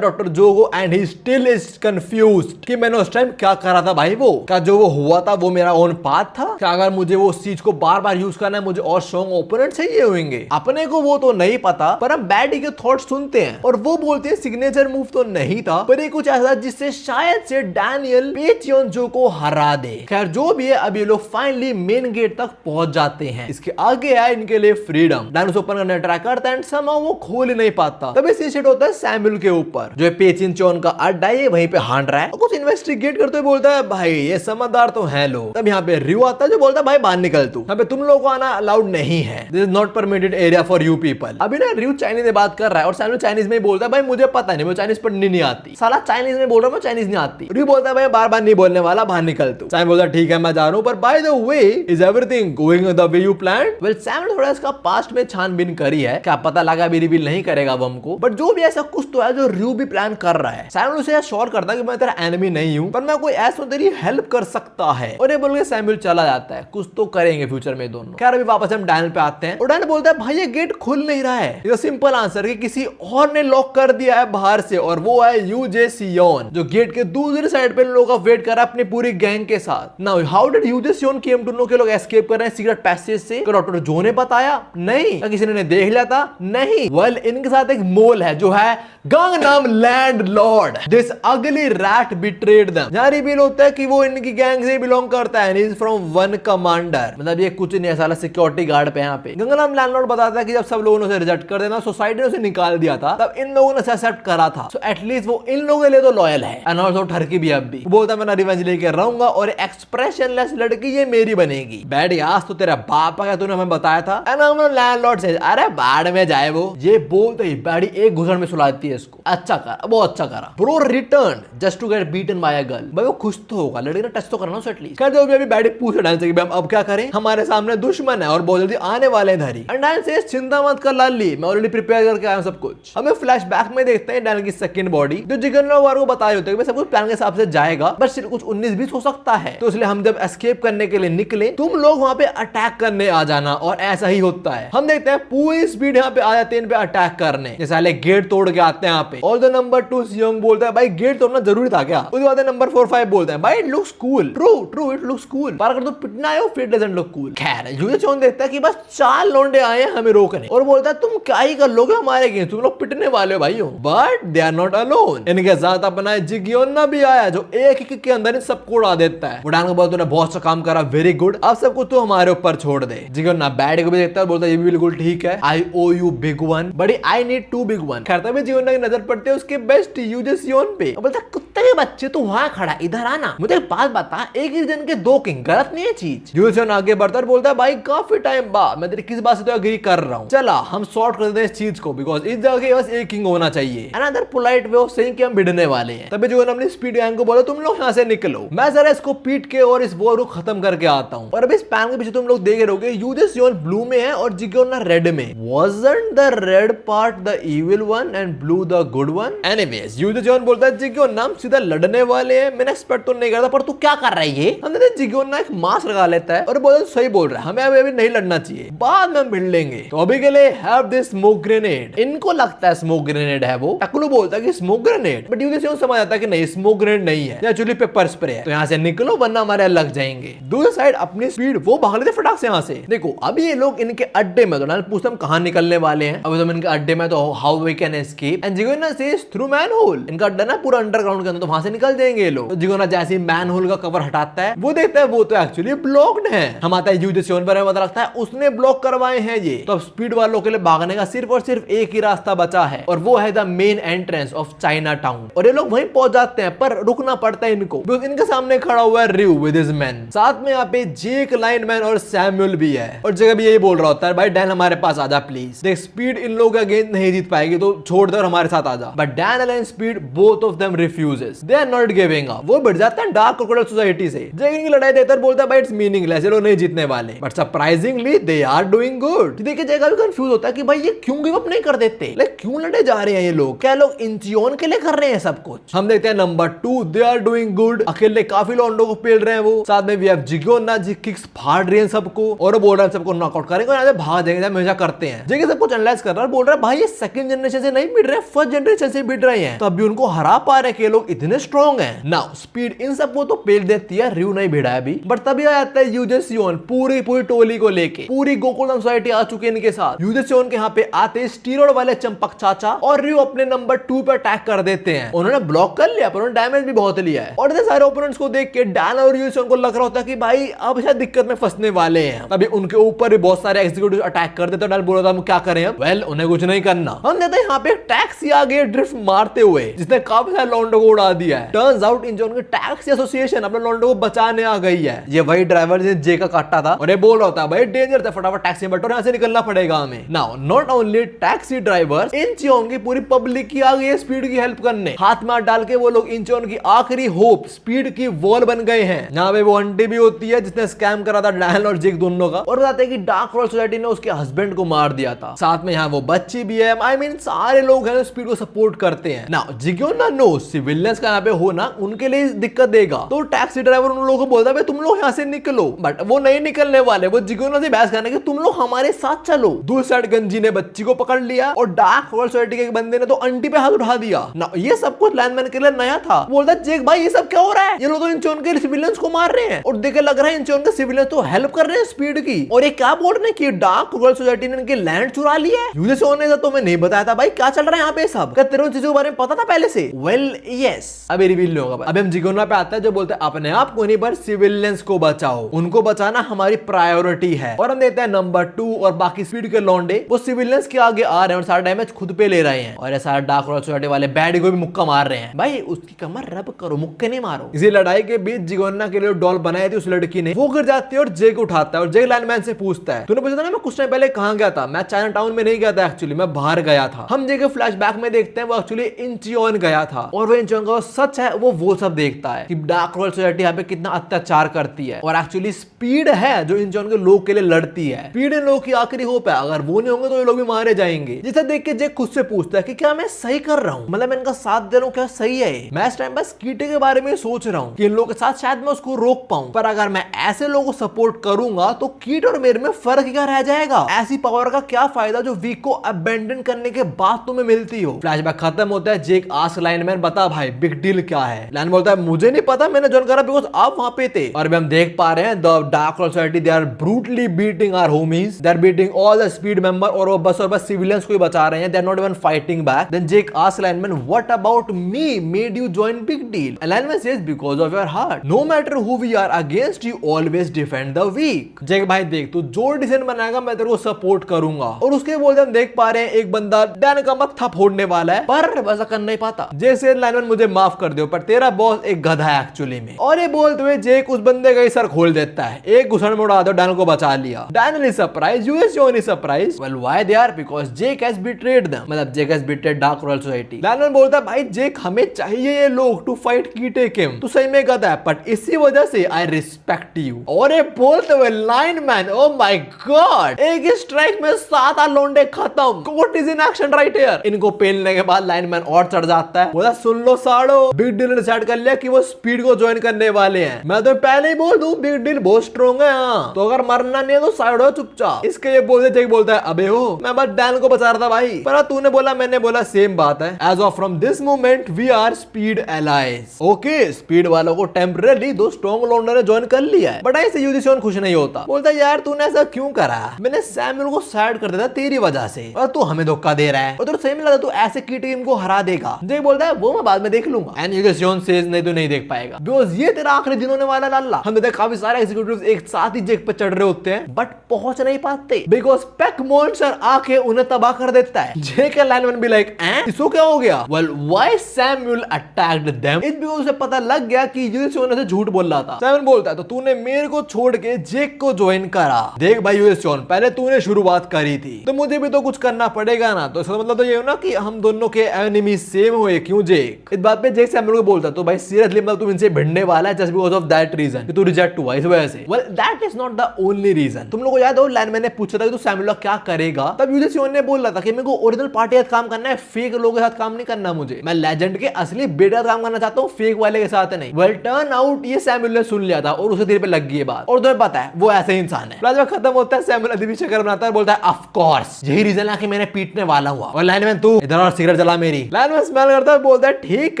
डॉक्टर जोगो and he still is confused कि मैंने उस टाइम क्या करा था भाई। वो क्या जो वो हुआ था वो मेरा ओन पाथ था? क्या अगर मुझे वो चीज को बार बार यूज करना है मुझे और स्ट्रॉन्ग ओपोनेंट चाहिए होंगे? अपने को वो तो नहीं पता, पर हम बैडी के थॉट्स सुनते हैं और वो बोलते हैं सिग्नेचर मूव तो नहीं था, पर ये कुछ ऐसा जिससे शायद से डैनियल पेचियोंजो को हरा दे। खैर जो भी है, अब ये लोग फाइनली मेन गेट तक पहुंच जाते हैं। इसके आगे है इनके लिए फ्रीडम। डैनियल ओपन करने ट्राई करता है एंड समहाउ वो खोल ही नहीं पाता। तभी सीट होता है सैमुअल के ऊपर, जो पेचिनचोन का अड्डा है, वहीं पे हांड रहा है और कुछ इन्वेस्टिगेट करते हुए बोलता है भाई ये समझदार तो है लोग। तब यहाँ पे रियो आता है जो बोलता है भाई बाहर निकल तू, यहाँ पे तुम लोगों को आना अलाउड नहीं है, this is not permitted area for you people. अभी ना रियो चाइनीज में बात कर रहा है और सैमुअल चाइनीज में बोलता है भाई मुझे पता नहीं, मुझे चाइनीज पढ़नी नहीं आती। साला चाइनीज में बोल रहा हूँ, चाइनीज नहीं आती। रियो बोलता है भाई बार बार नहीं बोलने वाला, बाहर निकल तू। सैमुअल बोलता है ठीक है मैं जा रहा हूँ, पर by the way is everything going the way you planned? Well Samuel थोड़ा इसका पास्ट में छानबीन करी है, क्या पता लगा भी रिवील नहीं करेगा वो हमको, बट जो भी ऐसा कुछ तो है जो रियो भी प्लान कर रहा है। सैमुअल उसे श्योर करता है कि मैं तेरा एनिमी नहीं हूं, पर मैं कोई ऐसा तेरी हेल्प कर सकता है, और ये बोल के सैमुअल चला जाता है। कुछ तो करेंगे फ्यूचर में दोनों। खैर अभी वापस हम डैनियल पे आते हैं और डैनियल बोलता है भाई ये गेट खुल नहीं रहा है। ये सिंपल आंसर कि किसी और ने लॉक कर दिया है बाहर से, और वो है यूजे सियोन जो गेट के दूसरी साइड पे लोगों का वेट कर रहा है अपनी पूरी गैंग के साथ। नाउ हाउ डिड यूजे सियोन केम टू नो के लोग एस्केप कर रहे हैं सीक्रेट पैसेज से? डॉक्टर जो ने बताया? नहीं। क्या किसी ने देख लिया था? नहीं। वेल इनके साथ एक मोल है जो है गंगनम लैंडलॉर्ड। दिस अगली रैट बिट्रेड देम। जहां रिवील होता है कि वो इनकी गैंग से बिलोंग करता है, इज फ्रॉम वन कमांडर, मतलब ये कुछ नहीं साला सिक्योरिटी गार्ड पे यहाँ पे। गंगनम लैंडलॉर्ड बताता है कि जब सब लोगों ने उसे रिजेक्ट कर देना, सोसाइटी ने उसे निकाल दिया था, तब इन लोगों ने एक्सेप्ट करा था, सो एटलीस्ट वो इन लोगों के लिए तो लॉयल है। एंड आल्सो ठरकी भी अब भी बोलता मैं रिवेंज लेके रहूंगा और एक्सप्रेशनलेस लड़की ये मेरी बनेगी। बैड आज तो तेरा बाप का तूने हमें बताया था। एंड लैंडलॉर्ड से अरे बाढ़ में जाए वो, ये बोलते ही बैडी एक घुसड़ में सुलाती है इसको। अच्छा करा, बहुत अच्छा करा bro, return just to get beaten by a girl. भाई वो खुश तो होगा, लड़की ने टच तो करना उससे एटलीस्ट। कहते हो अभी बैडी पूछ डाल से हम अब क्या करें, हमारे सामने दुश्मन है और बहुत जल्दी आने वाले हैं धरी। एंड डैन से चिंता मत कर लाली, मैं ऑलरेडी प्रिपेयर करके आया हूं सब कुछ। हमें फ्लैशबैक में देखते हैं डैन की सेकंड बॉडी जो जिगन वार को बता रहे होते हैं सब कुछ प्लान के हिसाब से जाएगा, बस सिर्फ कुछ 19-20 हो सकता है। तो इसलिए हम जब एस्केप करने के लिए निकले तुम लोग वहां पे अटैक करने आ जाना, और ऐसा ही होता है। हम देखते हैं पूरी स्पीड यहाँ पे आ जाते हैं इन पे अटैक करने, जैसे गेट तोड़ के आते हैं यहाँ पे। और द नंबर 2 सियोंग बोलता है भाई गेट तोड़ना जरूरी था क्या। उसके बाद नंबर 4-5 बोलते हैं भाई it looks cool. True it looks cool, पर अगर तुम पिटना आए हो फिर डजंट लुक कूल। खैर यूजे चोन देखता है कि बस 4 लोंडे आए हैं हमें रोकने, और बोलता है तुम क्या ही कर लोगे हमारे अगेंस्ट, तुम लोग पिटने वाले हो भाइयों। But they are not alone, इनके साथ अपना जिग्योना भी आया जो एक किक के अंदर इन सबको उड़ा देता है। बुडान को बोलता है बहुत अच्छा काम करा, वेरी गुड, अब सब कुछ तो हमारे ऊपर छोड़ दे। जिग्योना बैड को भी देखता है, बोलता है ये भी बिल्कुल ठीक है, I owe you big one but I need 2 big one. खैर तभी जिग्योना की नजर पड़ती है उसके बेस्ट यूजे सियोन पे, बोलता है कुत्ते के बच्चे तू वहां खड़ा इधर आना, मुझे एक बात बता, एक ही जन के 2 किंग गलत नहीं है चीज। यूजे सियोन आगे बढ़ता है बोलता है भाई काफी टाइम बाद मैं तेरी किस बात से तो एग्री कर रहा हूं, चला हम सॉर्ट कर देते हैं इस चीज को, बिकॉज इस जगह बस एक किंग होना चाहिए। Another polite way of saying कि हम भिड़ने वाले हैं। तभी जो अपनी स्पीड गैंग को बोला तुम लोग यहाँ से निकलो, मैं जरा इसको पीट के और इस वॉर को खत्म करके आता हूँ। और अभी इस पैन के पीछे तुम लोग देख रहोगे यूजे सियोन ब्लू में है और जिग्योना रेड में। Wasn't the red part the evil one and blue the good one? Anyways, यूजे सियोन बोलता है जिग्योना हम सीधा लड़ने वाले हैं, मैंने एक्सपेक्ट तो नहीं करता, पर तू क्या कर रही है। हमने जिग्योना एक मास्क लगा लेता है और बोलता सही बोल रहा है, हमें अभी नहीं लड़ना चाहिए, बाद में हम भिड़ लेंगे। तो अभी के लिए हैव दिस स्मोक ग्रेनेड। इनको लगता है स्मोक ग्रेनेड है वो, टकलू बोलता है कि स्मोक ग्रेनेड, बट यूजे सियोन समझ आता है कि नहीं स्मोक ग्रेनेड नहीं है, एक्चुअली पेपर स्प्रे है। तो यहाँ से निकलो वरना हमारे लग जाएंगे। दूसरी साइड अपनी स्पीड वो भाग लेते फटाक से यहाँ से। देखो अभी ये लोग इनके अड्डे में, तो पूछते हम कहाँ निकलने वाले हैं, अभी तो इनके अड्डे में, तो how we can escape. And जिग्योना सेज थ्रू मैन होल, इनका अड्डा ना पूरा अंडरग्राउंड के अंदर, तो वहां से निकल जाएंगे ये लोग। तो जिग्योना जैसे ही मैन होल का कवर हटाता है वो देखता है वो तो एक्चुअली ब्लॉक्ड है। हम आता है यूजे सियोन पर, पता लगता है उसने ब्लॉक करवाए हैं ये। तो अब स्पीड वालों के लिए भागने का सिर्फ और सिर्फ एक ही रास्ता बचा है, और वो है the main entrance of China town. और ये लोग वहीं पहुंच जाते हैं, पर रुकना पड़ता है इनको, बिकॉज़ इनके सामने खड़ा हुआ है रिव विद हिज मैन, साथ में यहाँ पे जेक लाइनमैन और सैमुअल भी है। और जगह भी यही बोल रहा होता है भाई डैन हमारे पास आजा प्लीज, देख स्पीड इन लोगों के अगेंस्ट नहीं जीत पाएगी तो छोड़ दे और हमारे साथ आजा। But Dan and speed both of them refuses, they are not giving up. वो बढ़ जाते हैं डार्क क्रोकोडाइल सोसाइटी से। जब इनकी लड़ाई देता है बोलता है भाई इट्स मीनिंगलेस, ये लोग नहीं जीतने वाले। But surprisingly they are doing good. देखिए जगह भी कंफ्यूज होता है कि भाई ये क्यों गिव अप नहीं कर देते, लाइक क्यों लड़े जा रहे हैं ये लोग, क्या लोग इंचियोन के लिए कर रहे हैं सब कुछ। हम देखते हैं number 2 they are doing good, अकेले काफी लॉन्डो को पेल रहे हैं वो, साथ में भी अब जिग्योना जी किक्स फाड़ रही हैं सबको, और बोल रहा है सबको नॉकआउट करेंगे और भाग जाएंगे, हमेशा करते हैं। जगह सब कुछ एनालाइज कर रहा है, बोल रहा है भाई ये सेकंड जनरेशन से नहीं भिड़ रहे, फर्स्ट जनरेशन से भिड़ रहे हैं, तो अभी उनको हरा पा रहे हैं, लोग इतने स्ट्रॉन्ग हैं। नाउ स्पीड इन सबको तो पेल देती है, रिव नहीं भिड़ा है अभी, बट तभी आ जाता है यूजे सियोन पूरी टोली को लेके। पूरी गोकुलधाम सोसाइटी आ चुकी है इनके साथ। यूजे सियोन के यहाँ पे आते स्टीरॉयड वाले चंपक चाचा और रिव अपने नंबर 2 पे अटैक कर देते हैं। उन्होंने ब्लॉक कर लिया पर उन्होंने डैमेज भी बहुत लिया है। और इतने सारे ओपोनेंट्स को देख के डैन और यूजे सियोन को लग रहा होता है कि भाई अब शायद दिक्कत में फंसने वाले हैं। तभी उनके ऊपर भी बहुत सारे एग्जीक्यूटिव अटैक कर देते हैं। डैन बोल रहा था हम क्या करें अब, वेल उन्हें कुछ नहीं करना, हम देते हैं यहाँ पे टैक्सी आ गई ड्रिफ्ट मारते हुए, जिसने काफी सारे लॉन्डो को उड़ा दिया है। टर्न्स आउट इन जो उनकी टैक्सी एसोसिएशन अपने लॉन्डो को बचाने आ गई है। ये वही ड्राइवर जिसने जे का काटा था और ये बोल रहा होता है भाई डेंजर था, फटाफट टैक्सी में बैठो, यहाँ से निकलना पड़ेगा हमें। Now not only taxi driver, Incheon की पूरी पब्लिक की आ गई है स्पीड की हेल्प करने। हाथ में डाल के वो लोग इंचियोन की आखिरी होप स्पीड की वॉल बन गए हैं। यहाँ पे वो आंटी भी होती है जिसने स्कैम करा था डैन और जिग दोनों का, और बताते हैं कि डार्क वर्ल्ड सोसाइटी ने उसके हस्बैंड को मार दिया था। साथ में यहाँ वो बच्ची भी है। आई मीन सारे लोग हैं स्पीड को सपोर्ट करते हैं। नाउ जिग्योना नो सिविलियंस का यहाँ पे होना उनके लिए दिक्कत देगा, तो टैक्सी ड्राइवर उन लोगों को बोलता है तुम लोग यहाँ से निकलो, बट वो नहीं निकलने वाले। वो जिग्योना से बहस करने के तुम लोग हमारे साथ चलो। दूसरी साइड गंजी ने बच्ची को पकड़ लिया और डार्क वर्ल्ड सोसाइटी के बंदे ने तो आंटी पे हाथ उठा दिया। ना ये सब कुछ लाइनमैन के लिए नया था। बोलता है जेक भाई ये सब क्या हो रहा है, ये लोग तो इंचियोन के सिविलियंस को मार रहे हैं, और देखे लग रहा है इंचियोन के सिविलियंस तो हेल्प कर रहे हैं स्पीड की। और ये क्या बोल रहे हैं कि डार्क वर्ल्ड सोसाइटी ने इनके लैंड चुरा लिया है। यूजे सियोन ने तो मैं नहीं बताया था भाई क्या चल रहा है यहाँ पे सब, क्या तेरे उन चीजों के बारे में पता था पहले से? वेल यस, अभी रिवील नहीं होगा। अभी हम जिग्योना पे आते हैं जो बोलते हैं अपने आप को नहीं पर सिविलियंस को बचाओ, उनको बचाना हमारी प्रायोरिटी है। और हम देते हैं नंबर 2 और बाकी स्पीड के लौंडे वो सिविलियंस के आगे आ रहे हैं और सारा डैमेज खुद पे ले रहे हैं, और ये सारा डार्क वर्ल्ड सोसाइटी वाले बैड को भी मुक्का मार रहे हैं। भाई उसकी कमर रब करो, मुक्के नहीं मारो। इसी लड़ाई के बीच जिगोन्ना के लिए डॉल बनाई थी उस लड़की ने, वो गिर जाती है और जे को उठाता है और जे लाइनमैन से पूछता है तूने पूछा था ना मैं कुछ टाइम पहले कहां गया था? मैं चाइना टाउन में नहीं गया था, एक्चुअली मैं बाहर गया था। हम जे के फ्लैशबैक में देखते हैं वो एक्चुअली इंचियोन गया था और वो इंचियोन का सच है वो सब देखता है कि डार्क रोल सोसाइटी यहाँ पे कितना अत्याचार करती है और एक्चुअली स्पीड है जो इंचियोन के लोग के लिए लड़ती है। स्पीड इन लोगों की आखिरी होप है, अगर वो नहीं होंगे तो ये लोग भी मारे जाएंगे। जिसे देख के जे खुद से पूछता है कि क्या मैं सही कर रहा हूँ, मतलब मैं इनका साथ दे रहा हूँ, क्या सही है? मैं इस टाइम बस कीटे के बारे में सोच रहा हूँ कि इन लोगों के साथ शायद मैं उसको रोक पाऊं, पर अगर मैं ऐसे लोगों को सपोर्ट करूंगा तो कीट और मेरे में फर्क क्या रह जाएगा? ऐसी पावर का क्या फायदा जो वीक को अबेंडन करने के बाद तुम्हें मिलती हो। फ्लैशबैक खत्म होता है, जेक आस्क लाइनमैन बता भाई बिग डील क्या है? लाइन बोलता है मुझे नहीं पता, मैंने ज्वाइन करा बिकॉज़ आप वहां पे थे। और अभी हम देख पा रहे हैं the dark society they are brutally beating our homies, they are beating all the speed member और वो बस सिविलियंस को ही बचा रहे हैं, they are not even fighting back. Then Jake ask Lineman what about me made you join Big Deal? Lineman says because of your heart, no matter who we are against you always defend the weak. Jake भाई देख तू जो decision बनाएगा मैं तेरे को support करूंगा। और उसके बोलते हम देख पा रहे हैं एक बंदा डैन का मत्था फोड़ने वाला है पर वैसा कर नहीं पाता। जैसे लाइनमैन मुझे माफ कर दो पर तेरा बॉस एक गधा है एक्चुअली में। और ये बोलते हुए जेक उस बंदे का ही सर खोल देता है, एक घुसन में उड़ा दो, डैन को बचा लिया। डैन इज सरप्राइज, यूएस John is surprise. Well why they are? Because Jake has betrayed them, मतलब Jake has betrayed dark role society. Lineman बोलता है भाई जेक हमें चाहिए ये लोग टू फाइट कीटे किम, तू सही में गधा है बट इसी वजह से आई रिस्पेक्ट यू। और ये बोलते हुए लाइनमैन ओ माय गॉड, एक स्ट्राइक में 7 लोंडे खत्म। What is in action right here? इनको पेलने के बाद लाइनमैन और चढ़ जाता है, बोला सुन लो साड़ो, बिग डील ने डिसाइड कर लिया कि वो स्पीड को ज्वाइन करने वाले हैं। मैं तो पहले ही बोल दूं बिग डील बहुत स्ट्रॉन्ग है, हाँ तो अगर मरना नहीं है तो साइड हो चुपचाप। इसके ये बोलते जेक बोलता है अबे हो मैं बस डैन को बचा रहा था भाई, पर तूने बोला मैंने बोला सेम बात है। As of from this moment we are speed allies. Okay speed वालों को टेम्परेरी दो स्ट्रॉन्ग लोंडर ने ज्वाइन कर लिया है, बट ऐसे यूजिशन खुश नहीं होता। बोलता यार तूने ऐसा क्यों करा? मैंने सैमुअल को साइड कर दिया तेरी वजह से और तू हमें धोखा दे रहा है और तो सही में लगा तू ऐसे की टीम को हरा देगा। जेक बोलता है वो मैं बाद में देख लूंगा। एंड यूजिशन सेज नहीं तो नहीं देख पाएगा बिकॉज़ ये तेरा आखिरी दिन होने वाला लाला। हम देखते काफी सारे एग्जीक्यूटिव्स एक साथ ही जेक पे चढ़ रहे होते हैं बट पहुंच नहीं पाते बिकॉज़ पेक मॉन्स्टर आके उन्हें तबाह कर देता है। जेक का लाइनमैन भी लाइक इसको क्या हो गया? Well why Samuel attacked them? इस बिकॉज़ उसे पता लग गया कि यूजिशन से झूठ बोल रहा था। सैमुअल बोलता है तो तूने मेरे को छोड़ के जेक को ज्वाइन करा। देख भाई यूजिशन पहले तूने शुरुआत करी थी तो मुझे भी तो कुछ करना पड़ेगा ना, तो इसका मतलब तो ये हो ना कि हम दोनों के एनिमी सेम हुए। क्यों जेक? इस बात पे जेक सैमुअल को बोलता तो भाई सीरियसली मतलब तू इनसे भिड़ने वाला है just because of that reason कि तू रिजेक्ट हुआ इस वजह से? Well that is not the only reason. तुम लोगों को याद हो लाइनमैन ने पूछा था कि तू सैमुअल क्या करेगा, तब यूजिशन ने बोला था कि मेरे को ओरिजिनल पार्टी के साथ काम करना है, फेक लोगों के साथ काम नहीं करना मुझे। मैं लेजेंड के असली बेटा काम करना चाहता हूँ, फेक वाले के साथ नहीं। वेल टर्न आउट ये सैमुअल ने सुन लिया था और उसे दिल पे लग गई बात और तुम्हें पता है वो ऐसे ही इंसान है। प्लाज्मा खत्म होता है, सैमुअल अभी शक्कर बनाता है, बोलता है ऑफ कोर्स यही रीजन है कि मैंने पीटने वाला हुआ। और लाइनमैन तू इधर और सिगरेट जला मेरी। लाइनमैन स्मेल करता है, बोलता है ठीक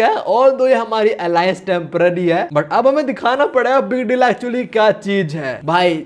है और दो ये हमारी अलायंस टेम्पररी है बट अब हमें दिखाना पड़ेगा बिग डील एक्चुअली क्या चीज है। भाई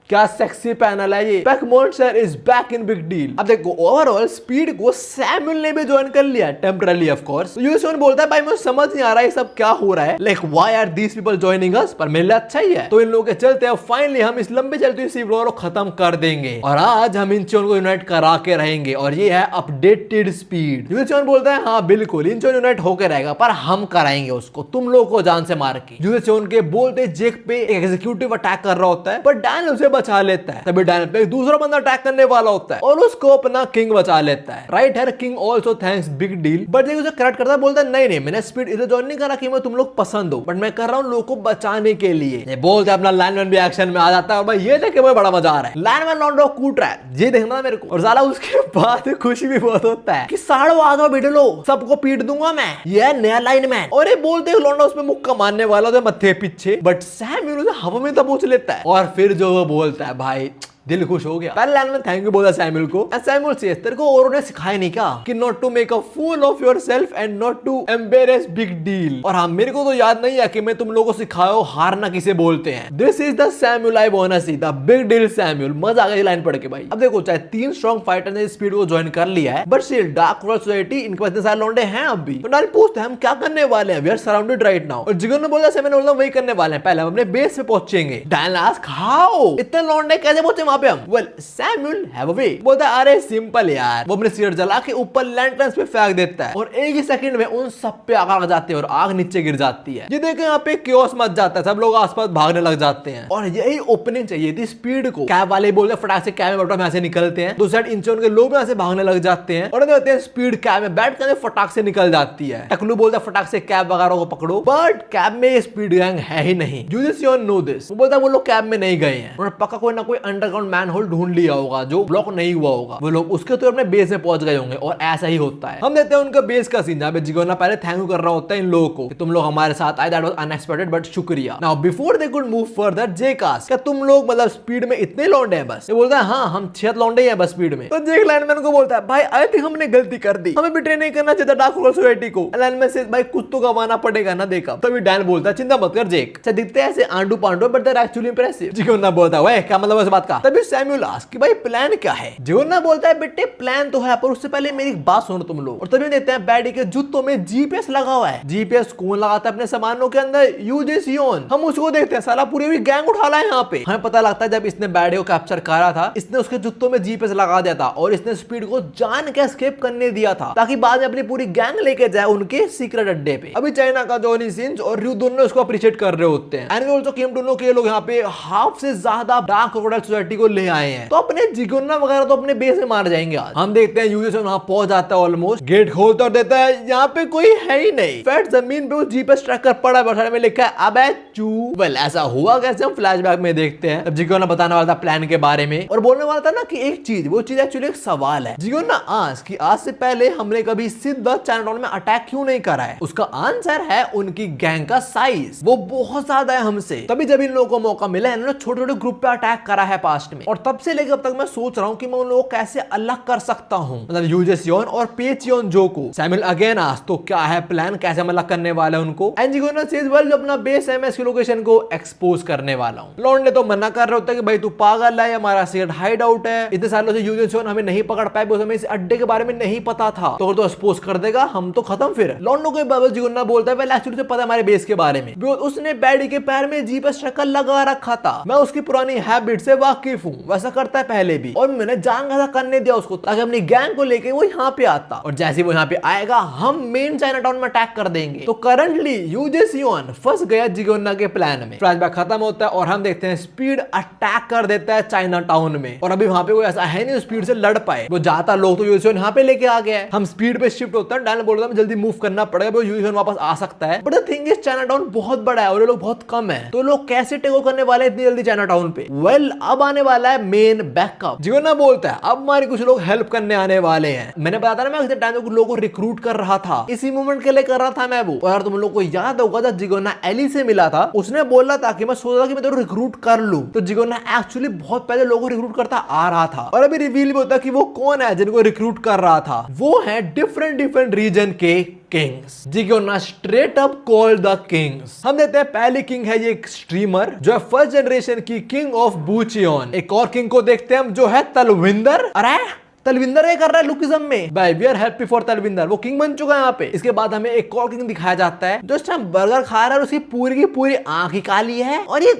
क्या सेक्सी पैनल है ये। Pack monster is back in big deal. अब देखो ओवरऑल स्पीड को सैमुअल ने भी ज्वाइन कर लिया टेम्परली ऑफ कोर्स। यूजिशन बोलता है भाई मुझे समझ नहीं आ रहा है सब क्या हो रहा है, like why are these people joining us, पर मेरे लिए अच्छा ही है। तो इन लोगों के चलते अब फाइनली हम इस लंबे चलते हुए सी वॉर को खत्म कर देंगे और आज हम इंचियोन को यूनाइट करा के रहेंगे और ये है अपडेटेड स्पीड। यूजिशन बोलता है हाँ बिल्कुल इंचियोन यूनाइट होकर रहेगा पर हम कराएंगे उसको तुम लोगों को जान से मार के। यूजिशन के बोलते जेक पे एक एग्जीक्यूटिव अटैक कर रहा होता है पर डैन उसे बचा लेता है। तभी डैन पे एक दूसरा बंदा अटैक करने वाला होता है और उसको अपना किंग बचा लेता है। राइट है king also thanks Big Deal, but Jake उसे करेक्ट करता है, बोलता है नहीं मैंने स्पीड इसे ज्वाइन नहीं करा कि मैं तुम लोग पसंद हो बट मैं कर रहा हूं लोगों को बचाने के लिए। ये बोलते अपना लाइनमैन भी एक्शन में आ जाता है और भाई ये देख के मुझे बड़ा मजा आ रहा है। लाइनमैन लॉन्डो कूट रहा है ये देखना मेरे को और साला उसके बाद खुशी भी बहुत होता है कि साड़ो आ जाओ बेटे लो सबको पीट दूंगा मैं, ये नया लाइनमैन। और ये बोलते लॉन्डो उसमें मुक्का मारने वाला होता है मत्थे पीछे बट सैमुअल उसे हवा में दबोच लेता है और फिर जो वो बोलता है भाई दिल खुश हो गया। पहले लाइन में थैंक यू बोला सैमुअल को। सैमुअल से तेरे को औरों ने सिखाया नहीं क्या कि not to make a fool of yourself and not to embarrass big deal. और हाँ मेरे को तो याद नहीं है कि मैं तुम लोगों को सिखाया हारना किसे बोलते हैं। This is the Samuel I want to see the big deal Samuel. मजा आ गया लाइन पढ़ के भाई। अब देखो चाहे 3 स्ट्रॉन्ग फाइटर ने स्पीड को ज्वाइन कर लिया है but still dark role society इनके पास इतने सारे लौंडे हैं अब भी। तो डाल पूछते हैं हम क्या करने वाले हैं, we are surrounded right now. और जिगर ने बोला सैमुअल ने बोला वही करने वाले हैं, पहले हम अपने बेस पे पहुंचेंगे। डायल आस्क हाउ इतने लौंडे कैसे पहुंचे वहाँ पे हम? वेल सैमुअल हैव अ वे। बोलता है अरे सिंपल यार। वो अपने सिगरेट जला के ऊपर लैंटर्न्स पे फेंक देता है और एक ही सेकंड में उन सब पे आग लग जाती है और आग नीचे गिर जाती है। ये देखे यहाँ पे क्योस मच जाता है, सब लोग आसपास भागने लग जाते हैं और यही ओपनिंग चाहिए थी स्पीड को। कैब वाले बोलते हैं फटाक से कैब में बैठो, यहाँ से निकलते हैं। दूसरी साइड इंचोन के लोग यहाँ से भागने लग जाते हैं और देखते हैं स्पीड कैब में बैठ कर फटाक से निकल जाती है। टकलू बोलता है फटाक से कैब वगैरह को पकड़ो, बट कैब में स्पीड गैंग है ही नहीं। You this you know this. वो बोलता है वो लोग कैब में नहीं गए हैं, उन्होंने पक्का कोई ना कोई अंडरग्राउंड मैन होल ढूंढ लिया होगा जो ब्लॉक नहीं हुआ होगा। वो लोग उसके तो अपने बेस में पहुंच गए होंगे और ऐसा ही होता है। हम देखते हैं उनका बेस का सीन जहाँ पे जिगोना पहले थैंक यू कर रहा होता है इन लोगों को कि तुम लोग हमारे साथ आए, दैट वाज अनएक्सपेक्टेड बट शुक्रिया। Now before they could move further Jake asked क्या तुम लोग मतलब स्पीड में इतने लौंडे हैं? बस ये बोलता है हाँ हम 6 लौंडे हैं बस स्पीड में। तो जेक लाइनमैन को बोलता है भाई आई थिंक हमने गलती कर दी, हमें बिट्रे नहीं करना चाहिए डार्क रोल सोसाइटी को। लाइनमैन से भाई कुछ तो गवाना पड़ेगा ना, देखा। तभी डैन बोलता है चिंता मत कर जेक, अच्छा दिखते हैं ऐसे आंडू पांडू but they are actually impressive. जिगोना बोलता है क्या मतलब इस बात का? तभी सैमुअल आस्क्ड कि भाई प्लान क्या है? जिगोना बोलता है बेटे प्लान तो है पर उससे पहले मेरी एक बात सुनो तुम लोग। और तभी देखते हैं बैडी के जूतों में जीपीएस लगा हुआ है। जीपीएस कौन लगाता है अपने सामानों के अंदर? यूजेसियोन। हम उसको देखते हैं, साला पूरी गैंग उठा ला है यहाँ पे। हमें पता लगता है जब इसने बैडी को कैप्चर करा था इसने उसके जूतों में जीपीएस लगा दिया था और इसने स्पीड को जान के एस्केप करने दिया था ताकि बाद में अपनी पूरी गैंग लेके जाए उनके सीक्रेट अड्डे पे। अभी चाइना का जॉनी सिंस और रयू दोनों उसको अप्रिशिएट कर रहे होते हैं। And we also came to know कि ये लोग यहाँ पे हाफ से ज्यादा डार्क क्रोकोडाइल सोसाइटी को ले आए हैं, तो अपने जिगोना वगैरह तो अपने बेस में मार जाएंगे आज। हम देखते हैं यूजेसियोन वहां पहुंच जाता है, ऑलमोस्ट गेट खोलता और देता है यहाँ पे कोई है ही नहीं। फैट जमीन पे वो जीपीएस ट्रैकर पड़ा है, बसाने में लिखा है अबे चू। वेल ऐसा हुआ कैसे हम फ्लैशबैक में देखते हैं। अब जिगोना बताने वाला था प्लान के बारे में और बोलने वाला था ना कि एक चीज, वो चीज एक्चुअली एक सवाल है। जिगोना आस्क कि आज से पहले हमने कभी सीधा चाइनाटाउन में अटैक क्यों नहीं करा है? उसका आंसर है उनकी गैंग का साइज, वो बहुत ज्यादा है हमसे। तभी जब इन लोगों को मौका मिला है इन्होंने छोटे छोटे ग्रुप पे अटैक करा है पास्ट में, और तब से लेकर अब तक मैं सोच रहा हूँ कि मैं उन लोगों को कैसे अलग कर सकता हूँ, मतलब यूजेसियोन और पेचियोन जो को। सैमुअल अगेन आस्क तो क्या है प्लान, कैसे हम अलग करने वाले हैं उनको? एंड जिगोना सेज वेल जो अपना बेस है मैं इसकी लोकेशन को एक्सपोज करने वाला हूँ। लॉन्डे तो मना कर रहे होते हैं कि भाई तू पागल है, हमारा सीक्रेट हाइड आउट है, इतने सालों से यूजेसियोन हमें नहीं पकड़ पाए, हमें इस अड्डे के बारे में नहीं पता था, तो अगर तो एक्सपोज कर देगा हम तो खत्म। फिर लॉन्डो के बाबा जिगोना बोलता है वेल एक्चुअली तो पता है हमारे बेस के बारे में, उसने बैडी के पैर में जीपीएस ट्रैकर लगा रखा था, मैं उसकी पुरानी हैबिट से वाकिफ हूँ, वैसा करता है पहले भी और मैंने जान ऐसा करने दिया उसको ताकि अपनी गैंग को लेके वो यहाँ पे आता, और जैसे वो यहाँ पे आएगा हम मेन चाइनाटाउन में अटैक कर देंगे। तो करंटली यूजेसियोन फंस गया जिगोना के प्लान में। फ्लैशबैक खत्म होता है और हम देखते हैं स्पीड अटैक कर देता है चाइनाटाउन में, और अभी वहां पे कोई ऐसा है नहीं स्पीड से लड़ पाए, वो जाता लोग तो यूजेसियोन यहाँ पे लेके आ गया है। हम स्पीड पे शिफ्ट होता है, डैन बोलता है जल्दी मूव करना पड़ेगा, यूजेसियोन वापस आ सकता है, बट द थिंग इज चाइनाटाउन बहुत बड़ा है और ये लोग बहुत कम है, तो लोग कैसे टेक ओवर करने वाले इतनी जल्दी चाइनाटाउन पे? वेल अब आने वाला है मेन बैकअप। जिगोना बोलता है अब हमारे कुछ लोग हेल्प करने आने वाले हैं। मैंने बताया था ना मैं उस टाइम कुछ लोगों को रिक्रूट कर रहा था, इसी मूवमेंट के लिए कर रहा था मैं वो। और तुम लोग को याद होगा जब जिगोना एली से मिला था उसने बोला था कि मैं सोच रहा कि मैं तो रिक्रूट कर लूं, तो जिगोना एक्चुअली बहुत पहले लोगों को रिक्रूट करता आ रहा था, और अभी रिवील भी होता कि वो कौन है जिनको रिक्रूट कर रहा था। वो है डिफरेंट रीजन के किंग्स। जिगोना straight up call the kings. हम देखते हैं पहली किंग है ये एक स्ट्रीमर जो है फर्स्ट जनरेशन की किंग ऑफ बूचियन। एक और किंग को देखते हैं हम जो है तलविंदर। अरे तलविंदर क्या कर रहा है लुकिज्म में? भाई we are happy for Talwinder, वो किंग बन चुका है यहाँ पे। इसके बाद हमें एक और किंग दिखाया जाता है जो इस टाइम बर्गर खा रहा है और उसकी पूरी की पूरी आंख ही काली है और ये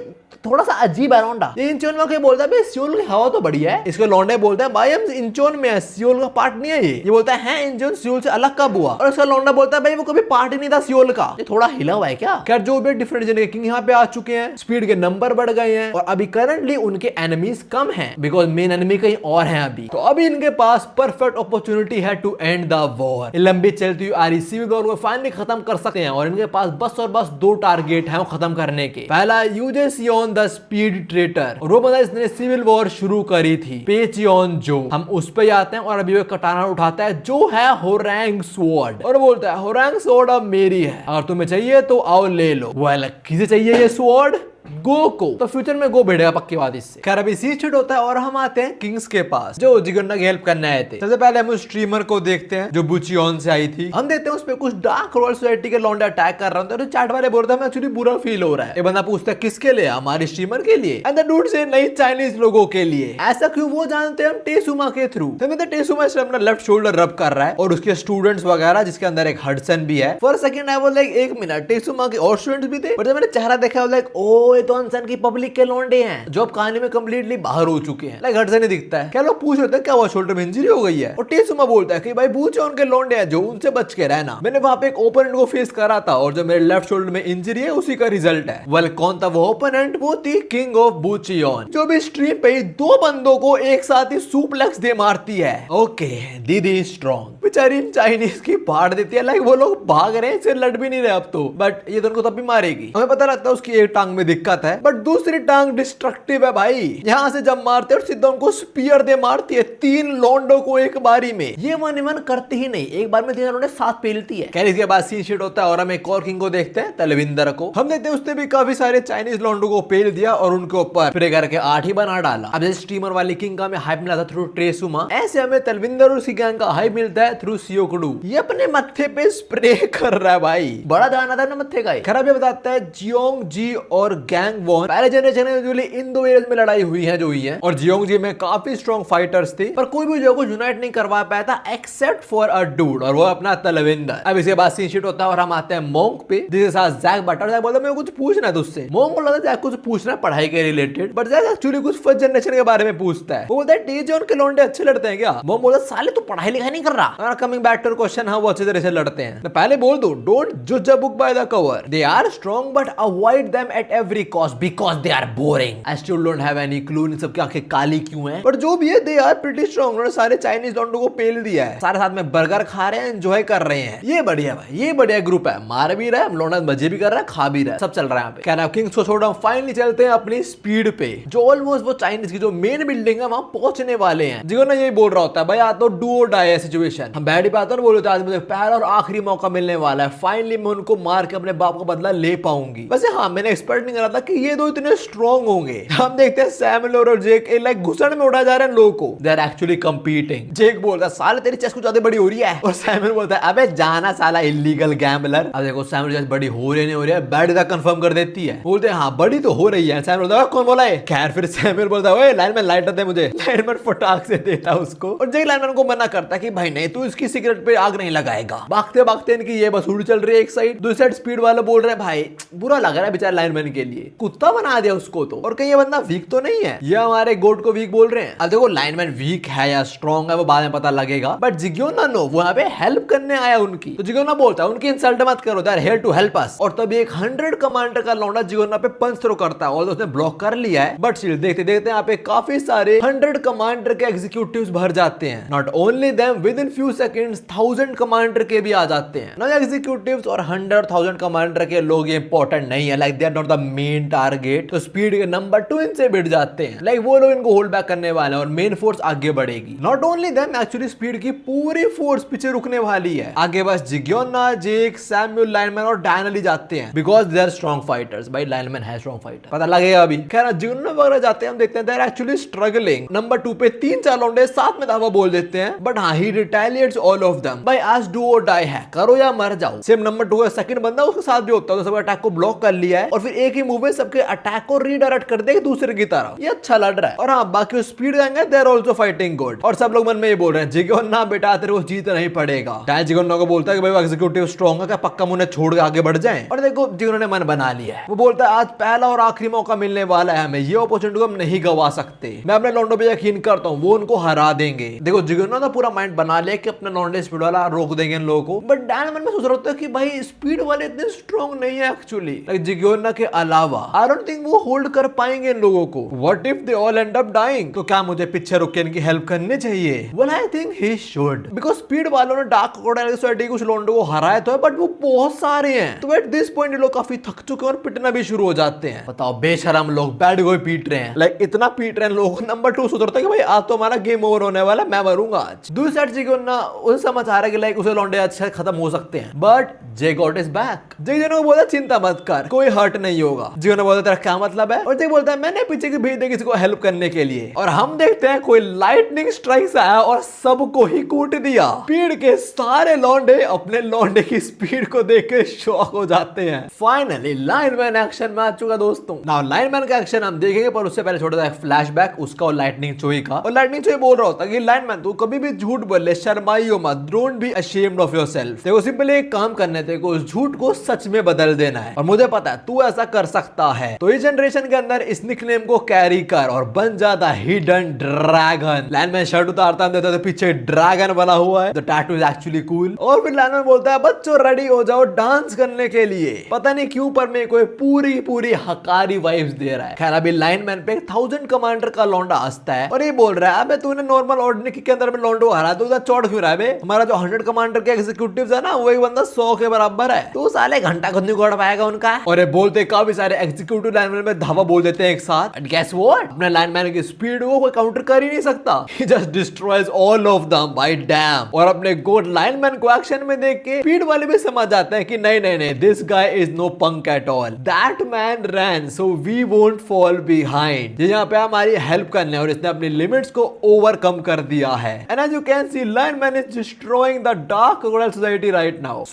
थोड़ा सा अजीब है लौंडा। ये इंचोन में बोलता है सियोल की हवा तो बढ़िया है। इसके लौंडे बोलते हैं भाई हम इंचोन में है, सियोल का पार्ट नहीं है ये बोलता है इंचोन सियोल से अलग कब हुआ? और इसका लौंडा बोलता है भाई वो कभी पार्ट ही नहीं था सियोल का, ये थोड़ा हिला हुआ है क्या? खैर जो भी डिफरेंट जनरेशन के किंग यहाँ पे आ चुके हैं, स्पीड के नंबर बढ़ गए हैं और अभी करंटली उनके एनिमीज कम हैं बिकॉज मेन एनिमी कहीं और हैं अभी। तो अभी इनके पास परफेक्ट अपॉर्चुनिटी है टू एंड द वॉर। लंबी चलती हुई आ रही सिविल वॉर को फाइनली खत्म कर सकते हैं और इनके पास बस और बस 2 टारगेट हैं वो खत्म करने के। पहला यूजेसियोन द स्पीड ट्रेटर, और वो बंदा इसने सिविल वॉर शुरू करी थी, पेचियोन जो। हम उस पे आते हैं और अभी वो कटाना उठाता है जो है होरैंग स्वॉर्ड, और बोलता है होरैंग स्वॉर्ड अब मेरी है, अगर तुम्हें चाहिए तो आओ ले लो। वो अलग किसे चाहिए ये स्वॉर्ड? गो को, तो फ्यूचर में गो बढ़ेगा पक्की बात इससे। खैर अभी सी शिट होता है और हम आते हैं किंग्स के पास जो जिगोना की हेल्प करने आए थे। सबसे पहले हम उस स्ट्रीमर को देखते हैं जो बुचियन से आई थी। हम देखते हैं उस पे कुछ डार्क रोल सोसाइटी के लौंडे अटैक कर रहे हैं, चैट वाले बोलते हैं हमें एक्चुअली बुरा फील हो रहा है। ये बंदा पूछता है किसके लिए? हमारे स्ट्रीमर के लिए। एंड द डूड से नहीं चाइनीज लोगों के लिए। ऐसा क्यों? वो जानते हैं हम टेसुमा के थ्रू। टेसुमा से अपना लेफ्ट शोल्डर रब कर रहा है और उसके स्टूडेंट्स वगैरह जिसके अंदर एक हडसन भी है। For second I was like एक मिनट टेसुमा के और स्टूडेंट्स भी थे, बट जब मैंने चेहरा देखा लाइक ओ ये तो अनसन की पब्लिक के लौंडे हैं जो अब कहानी में कंप्लीटली बाहर हो चुके हैं। लाइक हट से नहीं दिखता है। क्या लोग पूछ रहे थे क्या हुआ, शोल्डर में इंजरी हो गई है, और टेसुमा बोलता है कि भाई पूछो उनके लौंडे हैं जो, उनसे बच के रहना। मैंने वहां पे एक ओपोनेंट को फेस करा था और जो मेरे लेफ्ट शोल्डर में इंजरी है उसी का रिजल्ट है। वेल कौन था वो ओपोनेंट? वो थी किंग ऑफ बुचियन, जो भी स्ट्रीम पे दो बंदों को एक साथ ही सुप्लेक्स दे मारती है। ओके दीदी स्ट्रॉन्ग, बेचारी चाइनीज की फाड़ देती है। लाइक वो लोग भाग रहे हैं, इसे लड़ भी नहीं रहे अब तो, बट ये दोनों को तब भी मारेगी। हमें पता लगता है उसकी एक टांग में दिक्कत है, बट दूसरी टांग डिस्ट्रक्टिव है भाई। यहाँ से जब मारते हैं और सीधा उनको स्पीयर दे मारती है, 3 लोंडो को एक बारी में। ये मन करती ही नहीं, एक बार में 3 लोंडे साथ पेलती है। कहने के बाद सीन शीट होता है और हम एक और किंग को देखते हैं, तलविंदर को। हम देखते हैं उसने भी काफी सारे चाइनीज लोंडो को पेल दिया और उनके ऊपर स्प्रे करके 8 ही बना डाला। अब जैसे स्टीमर वाली किंग का हमें हाइप मिला था थ्रू ट्रेसुमा, ऐसे हमें तलविंदर और उसकी गैंग का हाइप मिलता है थ्रू सियोकुडू। ये अपने मत्थे पे स्प्रे कर रहा है भाई, बड़ा ध्यान आता है ना मत्थे का। खराब ये बताता है जियोंग जी और गैंग वॉन पहले जनरेशन में इन दो एरियाज में लड़ाई हुई है जो हुई है, और जियोंग जी में काफी स्ट्रॉन्ग फाइटर्स थे, पर कोई भी जो को यूनाइट नहीं करवा पाया था एक्सेप्ट फॉर अ डूड, और वो अपना तलविंदर। अब इसके बाद सीन शीट होता है और हम आते हैं मोंक पे, जिसके साथ जैक बटर। जैक बोलता है मेरे को कुछ पूछना है तुझसे। मोंक बोलता है जैक कुछ पूछना है पढ़ाई के रिलेटेड, बट जैक एक्चुअली कुछ फर्स्ट जनरेशन के बारे में पूछता है। वो बोलता है टीजॉन के लौंडे अच्छे लड़ते हैं क्या? मोंक बोलता है साले तू पढ़ाई लिखाई नहीं कर रहा। कमिंग बैक टू क्वेश्चन, हाँ वो अच्छे तरह से लड़ते हैं। मैं पहले बोल दूं, डोंट जज a book by the cover, they are strong but avoid them at every cost because they are boring. I still don't have any clue इन सब की आंखें काली क्यों हैं, पर जो भी है दे आर प्रीटी स्ट्रॉन्ग। उन्होंने सारे चाइनीज लौंडों को पेल दिया है, सारे साथ में बर्गर खा रहे हैं, एंजॉय कर रहे हैं। ये बढ़िया भाई, ये बढ़िया ग्रुप है, मार भी रहा है, हम लौंडा मजे भी कर रहा है, खा भी रहा है, सब चल रहा है यहाँ पे। क्या नाम किंग्स को छोड़ फाइनली चलते हैं अपनी स्पीड पे, जो ऑलमोस्ट वो चाइनीज की जो मेन बिल्डिंग है वहां पहुंचने वाले हैं। जिगो ना यही बोल रहा होता है भाई, आ तो डू और डाई है सिचुएशन। हम बैठ ही पाते बोले तो आज मुझे पहला और आखिरी मौका मिलने वाला है, फाइनली मैं उनको मार के अपने बाप का बदला ले पाऊंगी। वैसे हाँ मैंने एक्सपेक्ट नहीं करा था कि ये दो इतने स्ट्रॉन्ग होंगे। हम देखते हैं सैमुअल और जेक लाइक घुसड़ में उड़ा जा रहे हैं लोगों को, दे आर एक्चुअली कंपीटिंग। जेक बोलता है साले तेरी चेस्ट कुछ ज्यादा बड़ी हो रही है, और सैमुअल बोलता है अबे जाना साला इलीगल गैम्बलर। अब देखो सैमुअल चेस्ट बड़ी हो रही नहीं हो रही है, बैड तक कंफर्म कर देती है। बोलते हैं हाँ बड़ी तो हो रही है। सैमुअल बोलता है कौन बोला है? खैर फिर सैमुअल बोलता है ओए लाइनमैन लाइटर दे मुझे। लाइनमैन फटाक से देता है उसको, और जेक लाइनमैन को मना करता है कि भाई नहीं तू इसकी सिगरेट पे आग नहीं लगाएगा। भागते भागते इनकी ये बस उड़ चल रही है एक साइड, दूसरी साइड स्पीड वाला बोल रहे हैं भाई बुरा लग रहा है बेचारे लाइनमैन के लिए, कुत्ता बना दिया उसको तो, और कहीं ये बंदा वीक तो नहीं है, ये हमारे गोट को वीक बोल रहे हैं। अब देखो लाइनमैन वीक है या स्ट्रॉन्ग है वो बाद में पता लगेगा, बट जिग्योना नो वो यहाँ पे हेल्प करने आया उनकी, तो जिग्योना बोलता है उनकी इंसल्ट मत करो, they are here to help us. और तभी एक 100 कमांडर का लौंडा जिग्योना पे पंच थ्रो करता है, और उसने ब्लॉक कर लिया है, बट स्टिल देखते देखते यहाँ पे काफी सारे 100 कमांडर के एग्जीक्यूटिव्स भर जाते हैं। Not only them, with in few seconds 1000 commander के भी आ जाते हैं। ना एग्जीक्यूटिव्स और 100,000 कमांडर के लोग ये इंपॉर्टेंट नहीं है, like they are not the main target. तो स्पीड के नंबर 2 इनसे बिट जाते हैं, लाइक वो लोग इनको होल्ड बैक करने वाले हैं और मेन फोर्स आगे बढ़ेगी। Not only them, actually speed की पूरी फोर्स पीछे रुकने वाली है। आगे बस जिग्योना, जेक, सैमुअल, लाइनमैन और डायनाली जाते हैं, because they are strong fighters. भाई लाइनमैन है स्ट्रॉन्ग फाइटर, पता लगेगा अभी। खैर जिग्योना वगैरह जाते हैं, हम देखते हैं they are actually struggling. Number 2 पे 3-4 लौंडे साथ में दावा बोल देते हैं, बट हाँ ही रिटेलिएट्स ऑल ऑफ देम। भाई आज डू और डाई है, करो या मर जाओ। सेम नंबर 2 का सेकंड बंदा उसके साथ भी होता है, तो सब अटैक को ब्लॉक कर लिया है, और फिर एक ही मूव में सबके अटैक को रीडायरेक्ट कर देगा दूसरे की तरफ। ये अच्छा लड़ रहा है। और हाँ बाकी स्पीड गएंगे, they are also fighting good, और सब लोग मन में ये बोल रहे हैं जिग्योना बेटा तेरे को जीत नहीं पड़ेगा। डाई जिग्योना को बोलता है कि भाई एग्जीक्यूटिव स्ट्रॉन्ग है, क्या पक्का मुझे छोड़ के आगे बढ़ जाएं? और देखो जिग्योना ने मन बना लिया है, वो बोलता है आज पहला और आखिरी मौका मिलने वाला है हमें, ये अपॉर्चुनिटी को हम नहीं गवा सकते। मैं अपने लौंडों पे यकीन करता हूँ वो उनको हरा देंगे। देखो जिग्योना ने पूरा माइंड बना लिया कि अपने लौंडे स्पीड वाला रोक देंगे इन लोगों को, बट डायन मन में सोच रहा होता है कि भाई स्पीड वाले इतने स्ट्रॉन्ग नहीं है एक्चुअली, लाइक जिग्योना के अलावा आई डोंट थिंक वो होल्ड कर पाएंगे इन लोगों को। What if they all end up dying? तो क्या मुझे पीछे रुक के इनकी हेल्प करनी चाहिए? Well I think he should, because speed वालों ने डार्क क्रोकोडाइल की सोसाइटी कुछ लोंडों को हराया तो है, बट वो बहुत सारे हैं, तो एट दिस पॉइंट ये लोग काफी थक चुके हैं और पिटना भी शुरू हो जाते हैं। बताओ बेशरम लोग बैड को पीट रहे हैं, लाइक इतना पीट रहे हैं लोगों को। नंबर 2 सोचता है कि भाई आज तो हमारा गेम ओवर होने वाला, मैं मरूंगा आज। दूसरी साइड जिग्योना उसे समझ आ रहा है कि लाइक उसे लौंडे आज खत्म हो सकते हैं, बट जे गॉट इज बैक। जिग्योना को बोलता चिंता मत कर, कोई हर्ट नहीं होगा। जिग्योना बोलता तेरा क्या मतलब है? और जे बोलता है मैंने पीछे की भेज दी किसी को हेल्प करने के लिए, और हम देखते हैं कोई लाइटनिंग स्ट्राइक्स आया और सबको ही कूट दिया। स्पीड के सारे लौंडे अपने लौंडे की स्पीड को देख के शॉक हो जाते हैं। फाइनली लाइनमैन एक्शन में आ चुका दोस्तों। नाउ लाइनमैन का एक्शन हम देखेंगे, पर उससे पहले छोटा सा फ्लैशबैक उसका और लाइटनिंग चोई का। और लाइटनिंग चोई बोल रहा होता है कि लाइनमैन तू कभी भी झूठ बोले, शर्माइयो मत, don't be ashamed of yourself. देखो सिंपली एक काम करने थे, उस झूठ को सच में बदल देना है, और मुझे पता है तू ऐसा कर सकता सकता है। तो इस जनरेशन के अंदर इस निकनेम को कैरी कर और बन जाता हिडन ड्रैगन। लाइनमैन शर्ट उतारता है तो पीछे ड्रैगन बना हुआ है। The tattoo is actually cool. और फिर लाइनमैन बोलता है बच्चों रेडी हो जाओ डांस करने के लिए। पता नहीं क्यों पर मेरे को पूरी हकारी वाइब्स दे रहा है। खैर अभी लाइनमैन पे 1000 कमांडर का लौंडा हंसता है और ये बोल रहा है अबे तूने नॉर्मल ऑर्डिनरी के अंदर में लौंडो हरा तो उधर चौड़ क्यों रहा है बे? हमारा जो 100 कमांडर के एग्जीक्यूटिव्स है ना वही बंदा 100 के बराबर है। तो साले घंटा खुद नहीं कोड़ पाएगा उनका। और ये बोलते काफी सारे एग्जीक्यूटिव लाइनमैन में धावा बोल देते हैं एक साथ। And guess what? अपने लाइनमैन की स्पीड को कोई काउंटर कर ही नहीं सकता। He just destroys all of them by damn। और अपने गोट लाइनमैन को एक्शन में देख के स्पीड वाले भी समझ जाते हैं कि नहीं this guy is no punk at all. That man ran so we won't fall behind. यहाँ पे हमारी हेल्प करने और इसने अपनी लिमिट्स को ओवरकम कर दिया है। And as you can see lineman is destroying the dark crocodile society right now.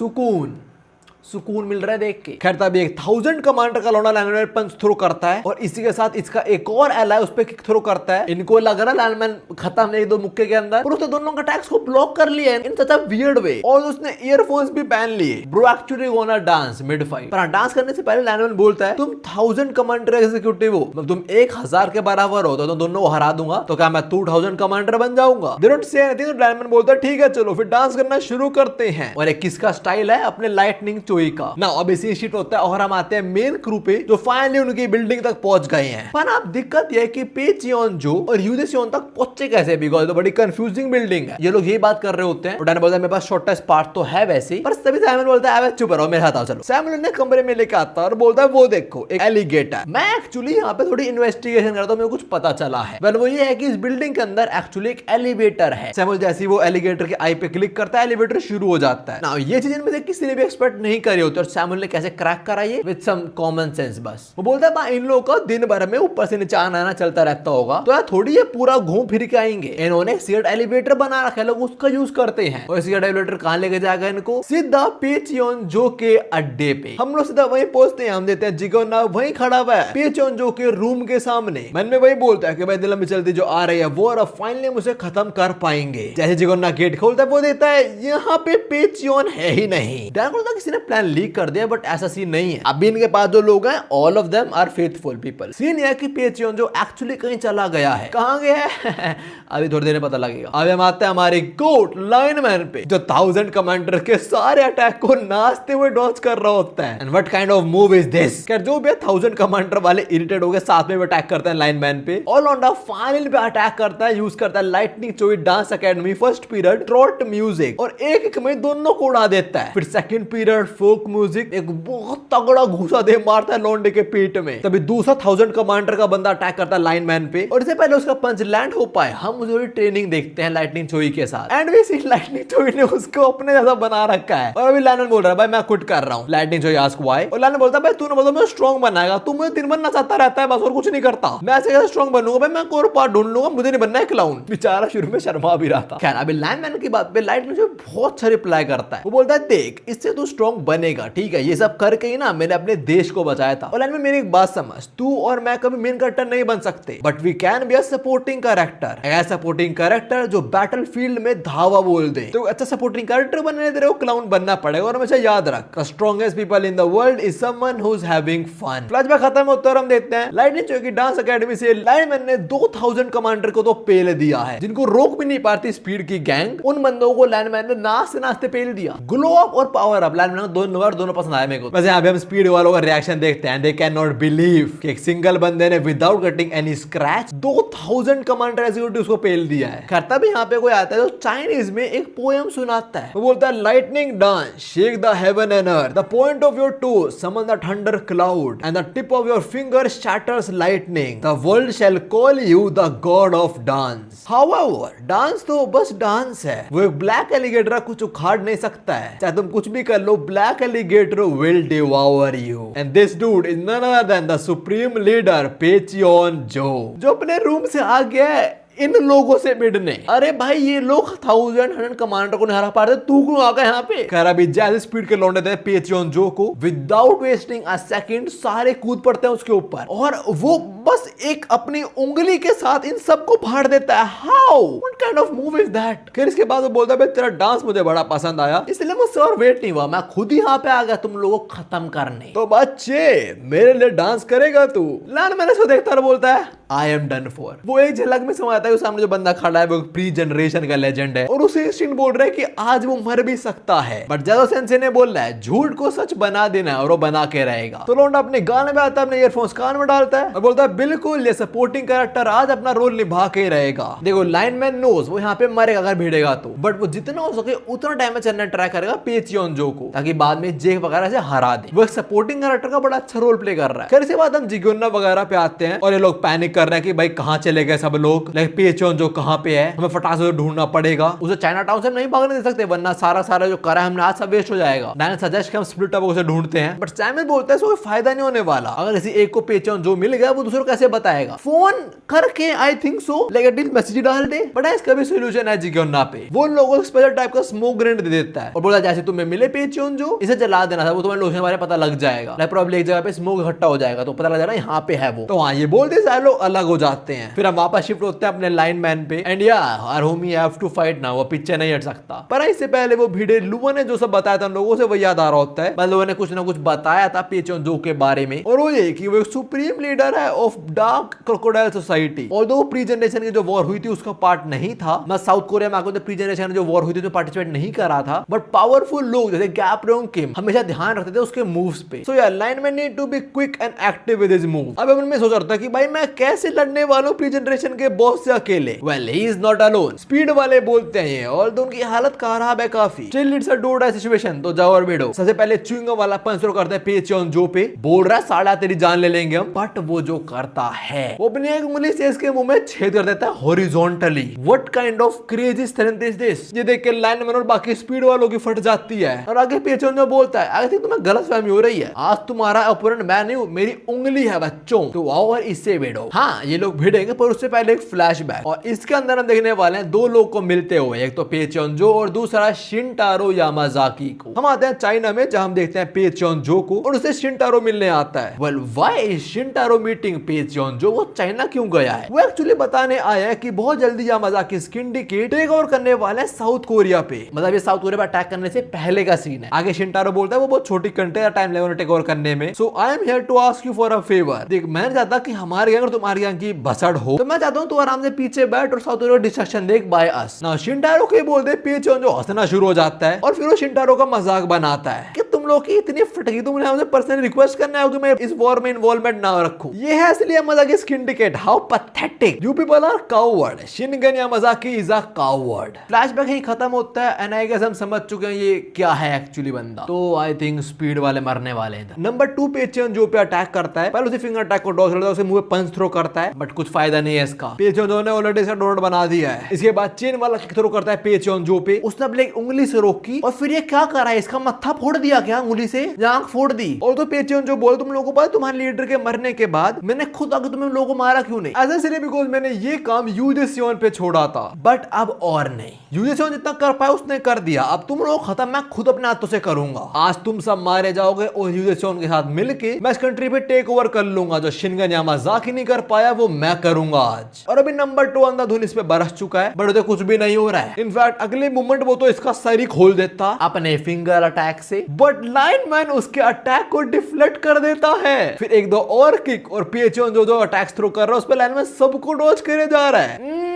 सुकून मिल रहा है देख के। खैर तभी 1000 कमांडर का लौंडा लाइनमैन पंच थ्रो करता है और इसी के साथ इसका एक और एलाय उस पे किक थ्रो करता है। इनको लग रहा है लाइनमैन खत्म एक दो मुक्के के अंदर, पर उसने दोनों के अटैक्स को ब्लॉक कर लिया इन सच अ वियर्ड वे। और उसने ईयरफोन्स भी पहन लिए। Bro actually gonna dance mid fight. पर डांस करने से पहले लाइनमैन बोलता है तुम 1000 कमांडर एग्जीक्यूटिव हो, मतलब तुम 1000 के बराबर हो तो दोनों को हरा दूंगा। तो क्या मैं 2000 कमांडर बन जाऊंगा? They don't say anything. तो लाइनमैन बोलता है ठीक है चलो फिर डांस करना शुरू करते हैं। और एक किसका स्टाइल है? अपने लाइटनिंग चोई का ना। अब इसी शिट होता है और हम आते हैं मेन क्रू पे जो फाइनली उनकी बिल्डिंग तक पहुंच गए हैं। पर अब दिक्कत यह है कि पेचियन जो और यूदेसियन तक पहुंचे कैसे? बिकॉज़ तो बड़ी कंफ्यूजिंग बिल्डिंग है। ये लोग यही बात कर रहे होते हैं। डैन बोलता है मेरे पास शॉर्टेस्ट पार्ट तो है वैसे, पर तभी सैमुअल बोलता है चुप रहो मेरे साथ आओ चलो। सैमुअल ने कमरे में लेके आता है और बोलता है वो देखो एक एलिगेटर। मैं एक्चुअली यहाँ पे थोड़ी इन्वेस्टिगेशन करता हूँ, मेरे को कुछ पता चला है। वो ये है कि इस बिल्डिंग के अंदर एक्चुअली एक एलिवेटर है। सैमुअल जैसे ही वो एलिगेटर के आई पे क्लिक करता है एलिवेटर शुरू हो जाता है ना। ये चीज इनमें से किसी ने भी एक्सपेक्ट नहीं करी होती और सैमुअल ने कैसे क्रैक करा ये विद सम कॉमन सेंस। बस वो बोलता है इन लोगों का दिन भर में ऊपर से नीचे आना चलता रहता होगा तो यार थोड़ी ये पूरा घूम फिर के आएंगे। इन्होंने शेयर्ड एलिवेटर बना रखा है, लोग उसका यूज करते हैं। और शेयर्ड एलिवेटर कहां लेके जाएगा इनको? सीधा पेचियन जो के अड्डे पे। हम लोग सीधा वहीं पहुंचते हैं। हम देते हैं जिगोना वहीं खड़ा हुआ है पेचियन जो के रूम के सामने। मन में वही बोलता है कि भाई दिल में चलती जो आ रही है वो और फाइनली उसे खत्म कर पाएंगे। जैसे जिगोना गेट खोलता है वो देता है यहाँ पे पेचियन है ही नहीं। डैन बोलता है किसी ने प्लान लीक कर दिया, बट ऐसा सीन नहीं है। अभी इनके पास जो लोग हैं all of them are faithful people. Scene यह है कि पेचियन जो एक्चुअली कहीं चला गया है। कहां गया है? अभी थोड़ी देर में पता लगेगा। अब हम आते हैं हमारे गोट लाइनमैन पे जो 1000 कमांडर के सारे अटैक को नाचते हुए डॉज कर रहा होता है। And what kind of move is this? जो भी 1000 कमांडर वाले इरिटेट हो गए साथ में अटैक करते हैं लाइनमैन पे। ऑल ऑन द फाइनल पे अटैक करता है, यूज करता है lightning Choi dance academy first period trot music और एक में दोनों को उड़ा देता है। फिर सेकंड पीरियड फोक म्यूजिक एक बहुत तगड़ा घूसा दे मारता है लौंडे के पीठ में। तभी दूसरा 1000 कमांडर का बंदा अटैक करता है लाइनमैन पे और इससे पहले उसका पंच लैंड हो पाए हम मुझे ट्रेनिंग देखते हैं लाइटनिंग चोई के साथ। एंड वी सी लाइटनिंग चोई ने उसको अपने जैसा बना रखा है। और अभी लाइनमैन बोल रहा है भाई मैं क्विट कर रहा हूं। लाइटनिंग चोई आस्क व्हाई? और लाइनमैन बोलता है भाई तूने बोला मैं स्ट्रांग बनाएगा, तू मुझे दिन भर नचाता रहता है बस और कुछ नहीं करता। मैं ऐसे कैसे स्ट्रांग बनूंगा भाई? मैं कोर पार्ट ढूंढ लूंगा, मुझे नहीं बनना है क्लाउन। बेचारा शुरू में शर्मा भी रहा था। खैर अभी लाइनमैन की बात पे लाइटनिंग चोई बहुत अच्छा रिप्लाई करता है। वो बोलता है देख इससे तू स्ट्रांग बनेगा, ठीक है, ये सब करके ही ना मैंने अपने देश को बचाया था। और लाइनमैन मेरी एक बात समझ, तू और मैं कभी मेन कैरेक्टर नहीं बन सकते, but we can be a supporting character. ऐसा सपोर्टिंग कैरेक्टर जो बैटलफील्ड में धावा बोल दे। तो अच्छा सपोर्टिंग कैरेक्टर बनने दे रहे हो, क्लाउन बनना पड़ेगा। और हमेशा याद रख the strongest people in the world is someone who is having fun. Flashback खत्म होता है और हम देखते हैं लाइटनिंग चोई की डांस एकेडमी से लाइनमैन ने 2000 कमांडर को तो पेल दिया है जिनको रोक भी नहीं पाती स्पीड की गैंग। उन बंदों को लाइनमैन ने नाचते नाचते पेल दिया। ग्लो अप और पावर अप लाइनमैन दोनों पसंद आए मेरे को। वैसे यहाँ पे हम स्पीड वालों का रिएक्शन देखते हैं। दे कैन नॉट बिलीव कि एक सिंगल बंदे ने without getting any scratch 2000 commander executives को पेल दिया है। करता भी यहाँ पे कोई आता है जो चाइनीज में एक पोएम सुनाता है। वो बोलता है lightning dance shake the heaven and earth, the point of your toe summon the thunder cloud and the tip of your finger shatters lightning, the world shall call you the god of dance. However dance तो बस dance है, वो एक black alligator कुछ उखाड़ नहीं सकता है। चाहे तुम कुछ भी कर लो, black alligator will devour you. And this dude is none other than the supreme leader पेचियन जो अपने रूम से आ गया है इन लोगों से भिड़ने। अरे भाई ये लोग 1100 कमांडर को नहीं हरा पा रहे, तू क्यों आ गया यहाँ पे? खैर अभी जैसे स्पीड के लौंडे थे पे च्योंजो को विदाउट वेस्टिंग अ सेकंड सारे कूद पड़ते हैं उसके ऊपर और वो बस एक अपनी उंगली के साथ इन सबको फाड़ देता है। How? What kind of move is that? फिर इसके बाद वो बोलता है तेरा डांस मुझे बड़ा पसंद आया, इसलिए मुझसे और वेट नहीं हुआ, मैं खुद ही यहाँ पे आ गया तुम लोगों को खत्म करने। तो बच्चे मेरे लिए डांस करेगा तू? लान मैंने इसको देखता और बोलता है आई एम डन फॉर। वो एक झलक में समझ आता है सामने जो बंदा खड़ा है वो प्री जनरेशन का लेजेंड है और उसे सीन बोल रहा है कि आज वो मर भी सकता है, बट जादो सेंसे ने बोल रहा है झूठ को सच बना देना और वो बना के रहेगा। तो लौंडा अपने गाने में आता है, अपने ईयरफोन्स कान में डालता है और बोलता है बिल्कुल ये सपोर्टिंग कैरेक्टर आज अपना रोल निभा के रहेगा। देखो लाइनमैन नोज वो यहाँ पे मरेगा अगर भिड़ेगा तो, बट वो जितना हो सके उतना डैमेज करने ट्राई करेगा पे च्योंजो को ताकि बाद में जेक वगैरह से हरा दे। वो एक सपोर्टिंग कैरेक्टर का बड़ा अच्छा रोल प्ले कर रहा है। फिर इसके बाद हम जिगुन्ना वगैरह पे आते हैं और ये लोग पैनिक कर रहे हैं कि भाई कहाँ चले गए सब लोग, लाइक पे च्योंजो कहाँ पे है, हमें फटाक से ढूंढना पड़ेगा। उसे चाइना टाउन से नहीं भागने दे सकते वरना सारा जो करा है हमने आज सब वेस्ट हो जाएगा। डायन सजेस्ट कि हम स्प्लिट अप उसे ढूंढते हैं, बट सैमुअल बोलता है कोई फायदा नहीं होने वाला, अगर किसी एक को पे च्योंजो मिल गया वो दूसरे को कैसे बताएगा? फोन करके I think so like message डाल दे, बट इसका भी सोल्यूशन है जिगुन्ना पे। वो लोगों को स्पेशल टाइप का स्मोक ग्रेनेड दे देता है और बोला जैसे तुम्हें मिले पे च्योंजो इसे जला देना था, वो तुम्हें लोशन बारे पता लग जाएगा, लाइक प्रॉब्लम एक जगह पे स्मोक इकट्ठा हो जाएगा तो पता लग जाएगा यहाँ पे है वो। तो हाँ ये बोलते सारे लोग अलग हो जाते हैं। फिर हम वापस शिफ्ट होते हैं अपने लाइनमैन पे एंड या our homie have to fight ना, वो पीछे नहीं हट सकता। पर इससे पहले वो भिड़े लुआ ने जो सब बताया था लोगों से वो याद आ रहा होता है, लोगों ने कुछ ना कुछ बताया था पे च्योंजो के बारे में और वो ये कि वो एक सुप्रीम लीडर है ऑफ डार्क क्रोकोडाइल सोसाइटी। और दो प्री जनरेशन की जो वॉर हुई थी उसका पार्ट नहीं था, मैं साउथ कोरिया में आकर प्री जनरेशन जो वॉर हुई थी तो पार्टिसिपेट नहीं करा था, बट पावरफुल लोग जैसे गैपरोंग किम हमेशा ध्यान रखते थे उसके मूव्स पे। सो यार lineman need to be quick and active with his move. अब मैं सोच रहा था कि भाई मैं कैसे लड़ने वाला हूं प्री जनरेशन के बॉस से अकेले। Well he is not alone, speed वाले बोलते हैं और तो उनकी हालत खराब है काफी। Still it's a do die situation, तो जाओ और भिड़ो। सबसे पहले च्युइंगम वाला पंच शुरू करता है पे च्योंजो पे, बोल रहा है साला तेरी जान ले लेंगे हम, बट वो जो करता है वो अपनी एक उंगली से इसके मुंह में छेद कर देता है horizontally. What kind of crazy strength is this? ये देख के लाइनमैन और बाकी स्पीड वालों की फट जाती है और आगे पे च्योंजो बोलता है आई थिंक तुम्हें गलतफहमी हो रही है, आज तुम्हारा ओपोनेंट मैं नहीं हूं, मेरी उंगली है बच्चों, तो आओ और इससे भिड़ो। हाँ ये लोग भिड़ेंगे पर उससे पहले एक फ्लैशबैक और इसके अंदर हम देखने वाले हैं दो लोग को मिलते हुए, एक तो पे च्योंजो और दूसरा शिनटारो यामाजाकी को। हम आते हैं चाइना में जहां हम देखते हैं पे च्योंजो को और उसे शिनटारो मिलने आता है। वेल व्हाई इज शिनटारो मीटिंग पे च्योंजो? वो चाइना क्यों गया है? वो एक्चुअली बताने आया है कि बहुत जल्दी यामाजाकी सिंडिकेट टेक ओवर करने वाला है साउथ कोरिया पे, मतलब ये साउथ कोरिया पे अटैक करने से पहले का सीन है। आगे शिनटारो बोलता है वो बहुत छोटी कंट्री है, टाइम लगेगा टेक ओवर करने में, so I am here to ask you for a favour. देख मैं चाहता कि हमारे अगर तुम्हारी यहाँ की भसड़ हो तो मैं चाहता हूँ तू आराम से पीछे बैठ और साउथ कोरिया डिस्ट्रक्शन देख बाय अस ना। शिनटारो के बोलते पे च्योंजो हंसना शुरू हो जाता है और फिर वो शिनटारो का मजाक बनाता है कि तुम लोग की इतनी फटकी, तुम मुझे पर्सनली रिक्वेस्ट करना है कि मैं इस वॉर में इन्वॉल्वमेंट ना रखूं। ये है असली Yamazaki syndicate, how pathetic, you people are coward, Shingen Yamazaki is a coward. Flashback ही खत्म होता है एंड आई गेस हम समझ चुके हैं ये क्या है एक्चुअली बंदा, तो आई थिंक स्पीड वाले मरने वाले हैं। नंबर 2 पे च्योंजो पे अटैक करता है, पहले उसे फिंगर अटैक को डॉज करता है, उसे मुंह पे पंच थ्रो करता है बट कुछ फायदा नहीं है इसका, पे च्योंजो ने ऑलरेडी इसका डोनट बना दिया है। इसके बाद चेन वाला किक थ्रो करता है पे च्योंजो पे, उसने अपनी उंगली से रोकी और फिर ये क्या कर रहा है, इसका मत्था फोड़ दिया क्या उंगली से, आंख फोड़ दी। और तो पे च्योंजो बोल तुम लोगों को पता तुम्हारे लीडर के मरने के बाद मैंने खुद आगे तुम्हें लोगों को मारा क्यों नहीं? ऐसा इसलिए बिकॉज़ मैंने ये काम यू जे सियोन पे छोड़ा था, बट अब और नहीं। यू जे सियोन जितना कर पाया उसने कर दिया, अब तुम लोग खत्म, मैं खुद अपने हाथों से करूंगा। आज तुम सब मारे जाओगे और यू जे सियोन के साथ मिलके मैं इस कंट्री पे टेक ओवर कर लूंगा। जो शिनगन यामाजाकी नहीं कर पाया वो मैं करूंगा आज। और अभी नंबर 2 अंधाधुन इस पे बरस चुका है बट उसे कुछ भी नहीं हो रहा है। इनफैक्ट अगले मोमेंट वो तो इसका सर ही खोल देता अपने फिंगर अटैक से, बट लाइनमैन उसके अटैक को डिफ्लेक्ट कर देता है। फिर एक दो और किक और पे च्योंजो जो अटैक थ्रो कर रहा है उस पर लाइनमैन सबको डॉज करे जा रहा है।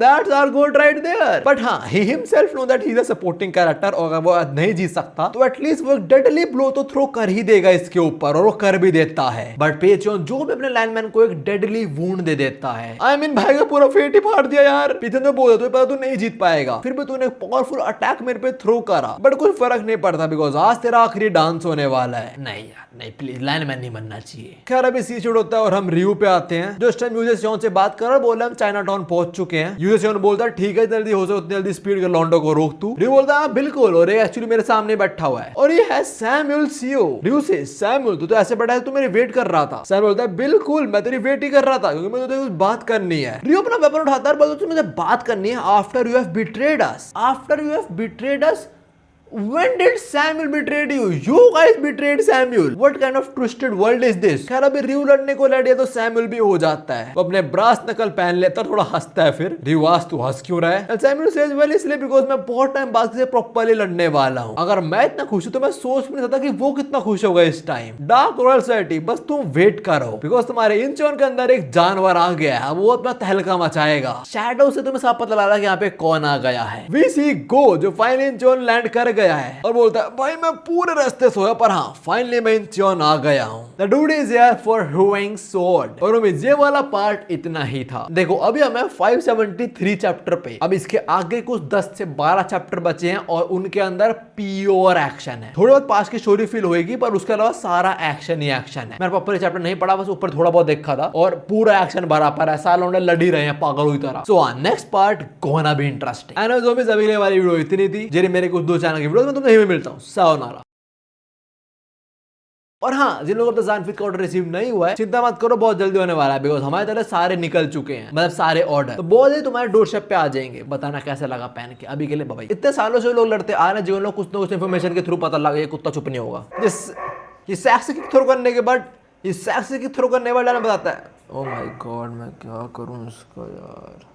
That's our goal right there. But हाँ, he himself know that he is a supporting character और अगर वो नहीं जीत सकता तो एटलीस्ट वो डेडली ब्लो तो थ्रो कर ही देगा इसके ऊपर और वो कर भी देता है। बट पे च्योंजो भी अपने लाइनमैन को एक डेडली वुंड दे देता है। I mean भाई का पूरा फेट ही फाड़ दिया यार। पीछे तो बोला तो पता तू नहीं जीत पाएगा, फिर भी तूने पावरफुल अटैक मेरे पे थ्रो करा बट कोई फर्क नहीं पड़ता बिकॉज आज तेरा आखिरी डांस होने वाला है। नहीं यार नहीं, प्लीज लाइनमैन नहीं बनना चाहिए। खैर अभी सी शूट होता है और हम रियू पे आते हैं जो इस टाइम यूजे सियोन से बात कर रहा है, बोला हम चाइना टाउन पहुंच चुके हैं। यूएसएन बोलता है ठीक है जल्दी हो सके उतनी जल्दी स्पीड कर लॉन्डो को रोक तू। रियो बोलता है बिल्कुल, और ये एक्चुअली मेरे सामने बैठा हुआ है और ये है सैमुअल सीओ। रियो से सैमुअल तू तो ऐसे बैठा है, तू मेरी वेट कर रहा था। सैमुअल बोलता है बिल्कुल मैं तेरी वेट ही कर रहा था क्योंकि मुझे कुछ बात करनी है। रियो अपना वेपन उठाता है और बोलता है मुझे बात करनी है after you have betrayed us. After you have betrayed us? When did Samuel betrayed you? You guys betrayed Samuel. What kind of twisted world is this? खैर अभी रियो लड़ने को लड़े तो सैमुअल भी हो जाता है, वो अपने ब्रास नकल पहन लेता है, थोड़ा हंसता है। फिर रियो आज तू हंस क्यों रहा है? सैमुअल सेज वेल इसलिए बिकॉज मैं बहुत टाइम बाद से प्रॉपर्ली लड़ने वाला हूँ। अगर मैं इतना खुश हूँ तो मैं सोच भी नहीं सकता कि वो कितना खुश होगा इस टाइम। डार्क रॉयल सोसाइटी बस तुम वेट करो बिकॉज तुम्हारे इंचोन के अंदर एक जानवर आ गया है, वो अपना तहलका मचाएगा। शैडो से तुम्हें साफ पता लगा कि यहाँ पे कौन आ गया है। वी सी गो जो फाइनली इंचोन लैंड कर गया है और बोलता है भाई मैं पूरे रास्ते सोया पर हाँ फाइनली मैं इंचोन आ गया हूँ। The dude is here for hewing sword. और उम्मीद ये वाला पार्ट इतना ही था। देखो अभी हमें 573 चैप्टर पे, अब इसके आगे कुछ 10 से 12 चैप्टर बचे हैं और उनके अंदर प्योर एक्शन है। थोड़ी बहुत पास की स्टोरी फील होगी पर उसके अलावा सारा एक्शन ही एक्शन है। मैंने प्रॉपर चैप्टर नहीं पढ़ा, बस ऊपर थोड़ा बहुत देखा था और पूरा एक्शन भरा पड़ा है। सालों ने लड़ ही रहे हैं पागलों की तरह। So next part gonna be interesting. And जो भी अगले वाली वीडियो इतनी थी, जेरी मेरे कुछ 2 चैनल की वीडियो में तुमसे यही मिलता हूँ। सायोनारा। और हाँ, जिन लोगों को जानफिट का ऑर्डर रिसीव नहीं हुआ है चिंता मत करो, बहुत जल्दी होने वाला है बिकॉज हमारे तरह सारे निकल चुके हैं, मतलब सारे ऑर्डर तो बहुत ही तुम्हारे डोरस्टेप पे आ जाएंगे। बताना कैसा लगा पहन के। अभी के लिए बाय। इतने सालों से लोग लड़ते आ रहे हैं, जीवन में कुछ ना कुछ इन्फॉर्मेशन के थ्रू पता लगा ये कुत्ता चुप नहीं होगा। ये सैक्स किक थ्रो करने के बाद बताता है ओ माय गॉड मैं क्या करूं इसका यार।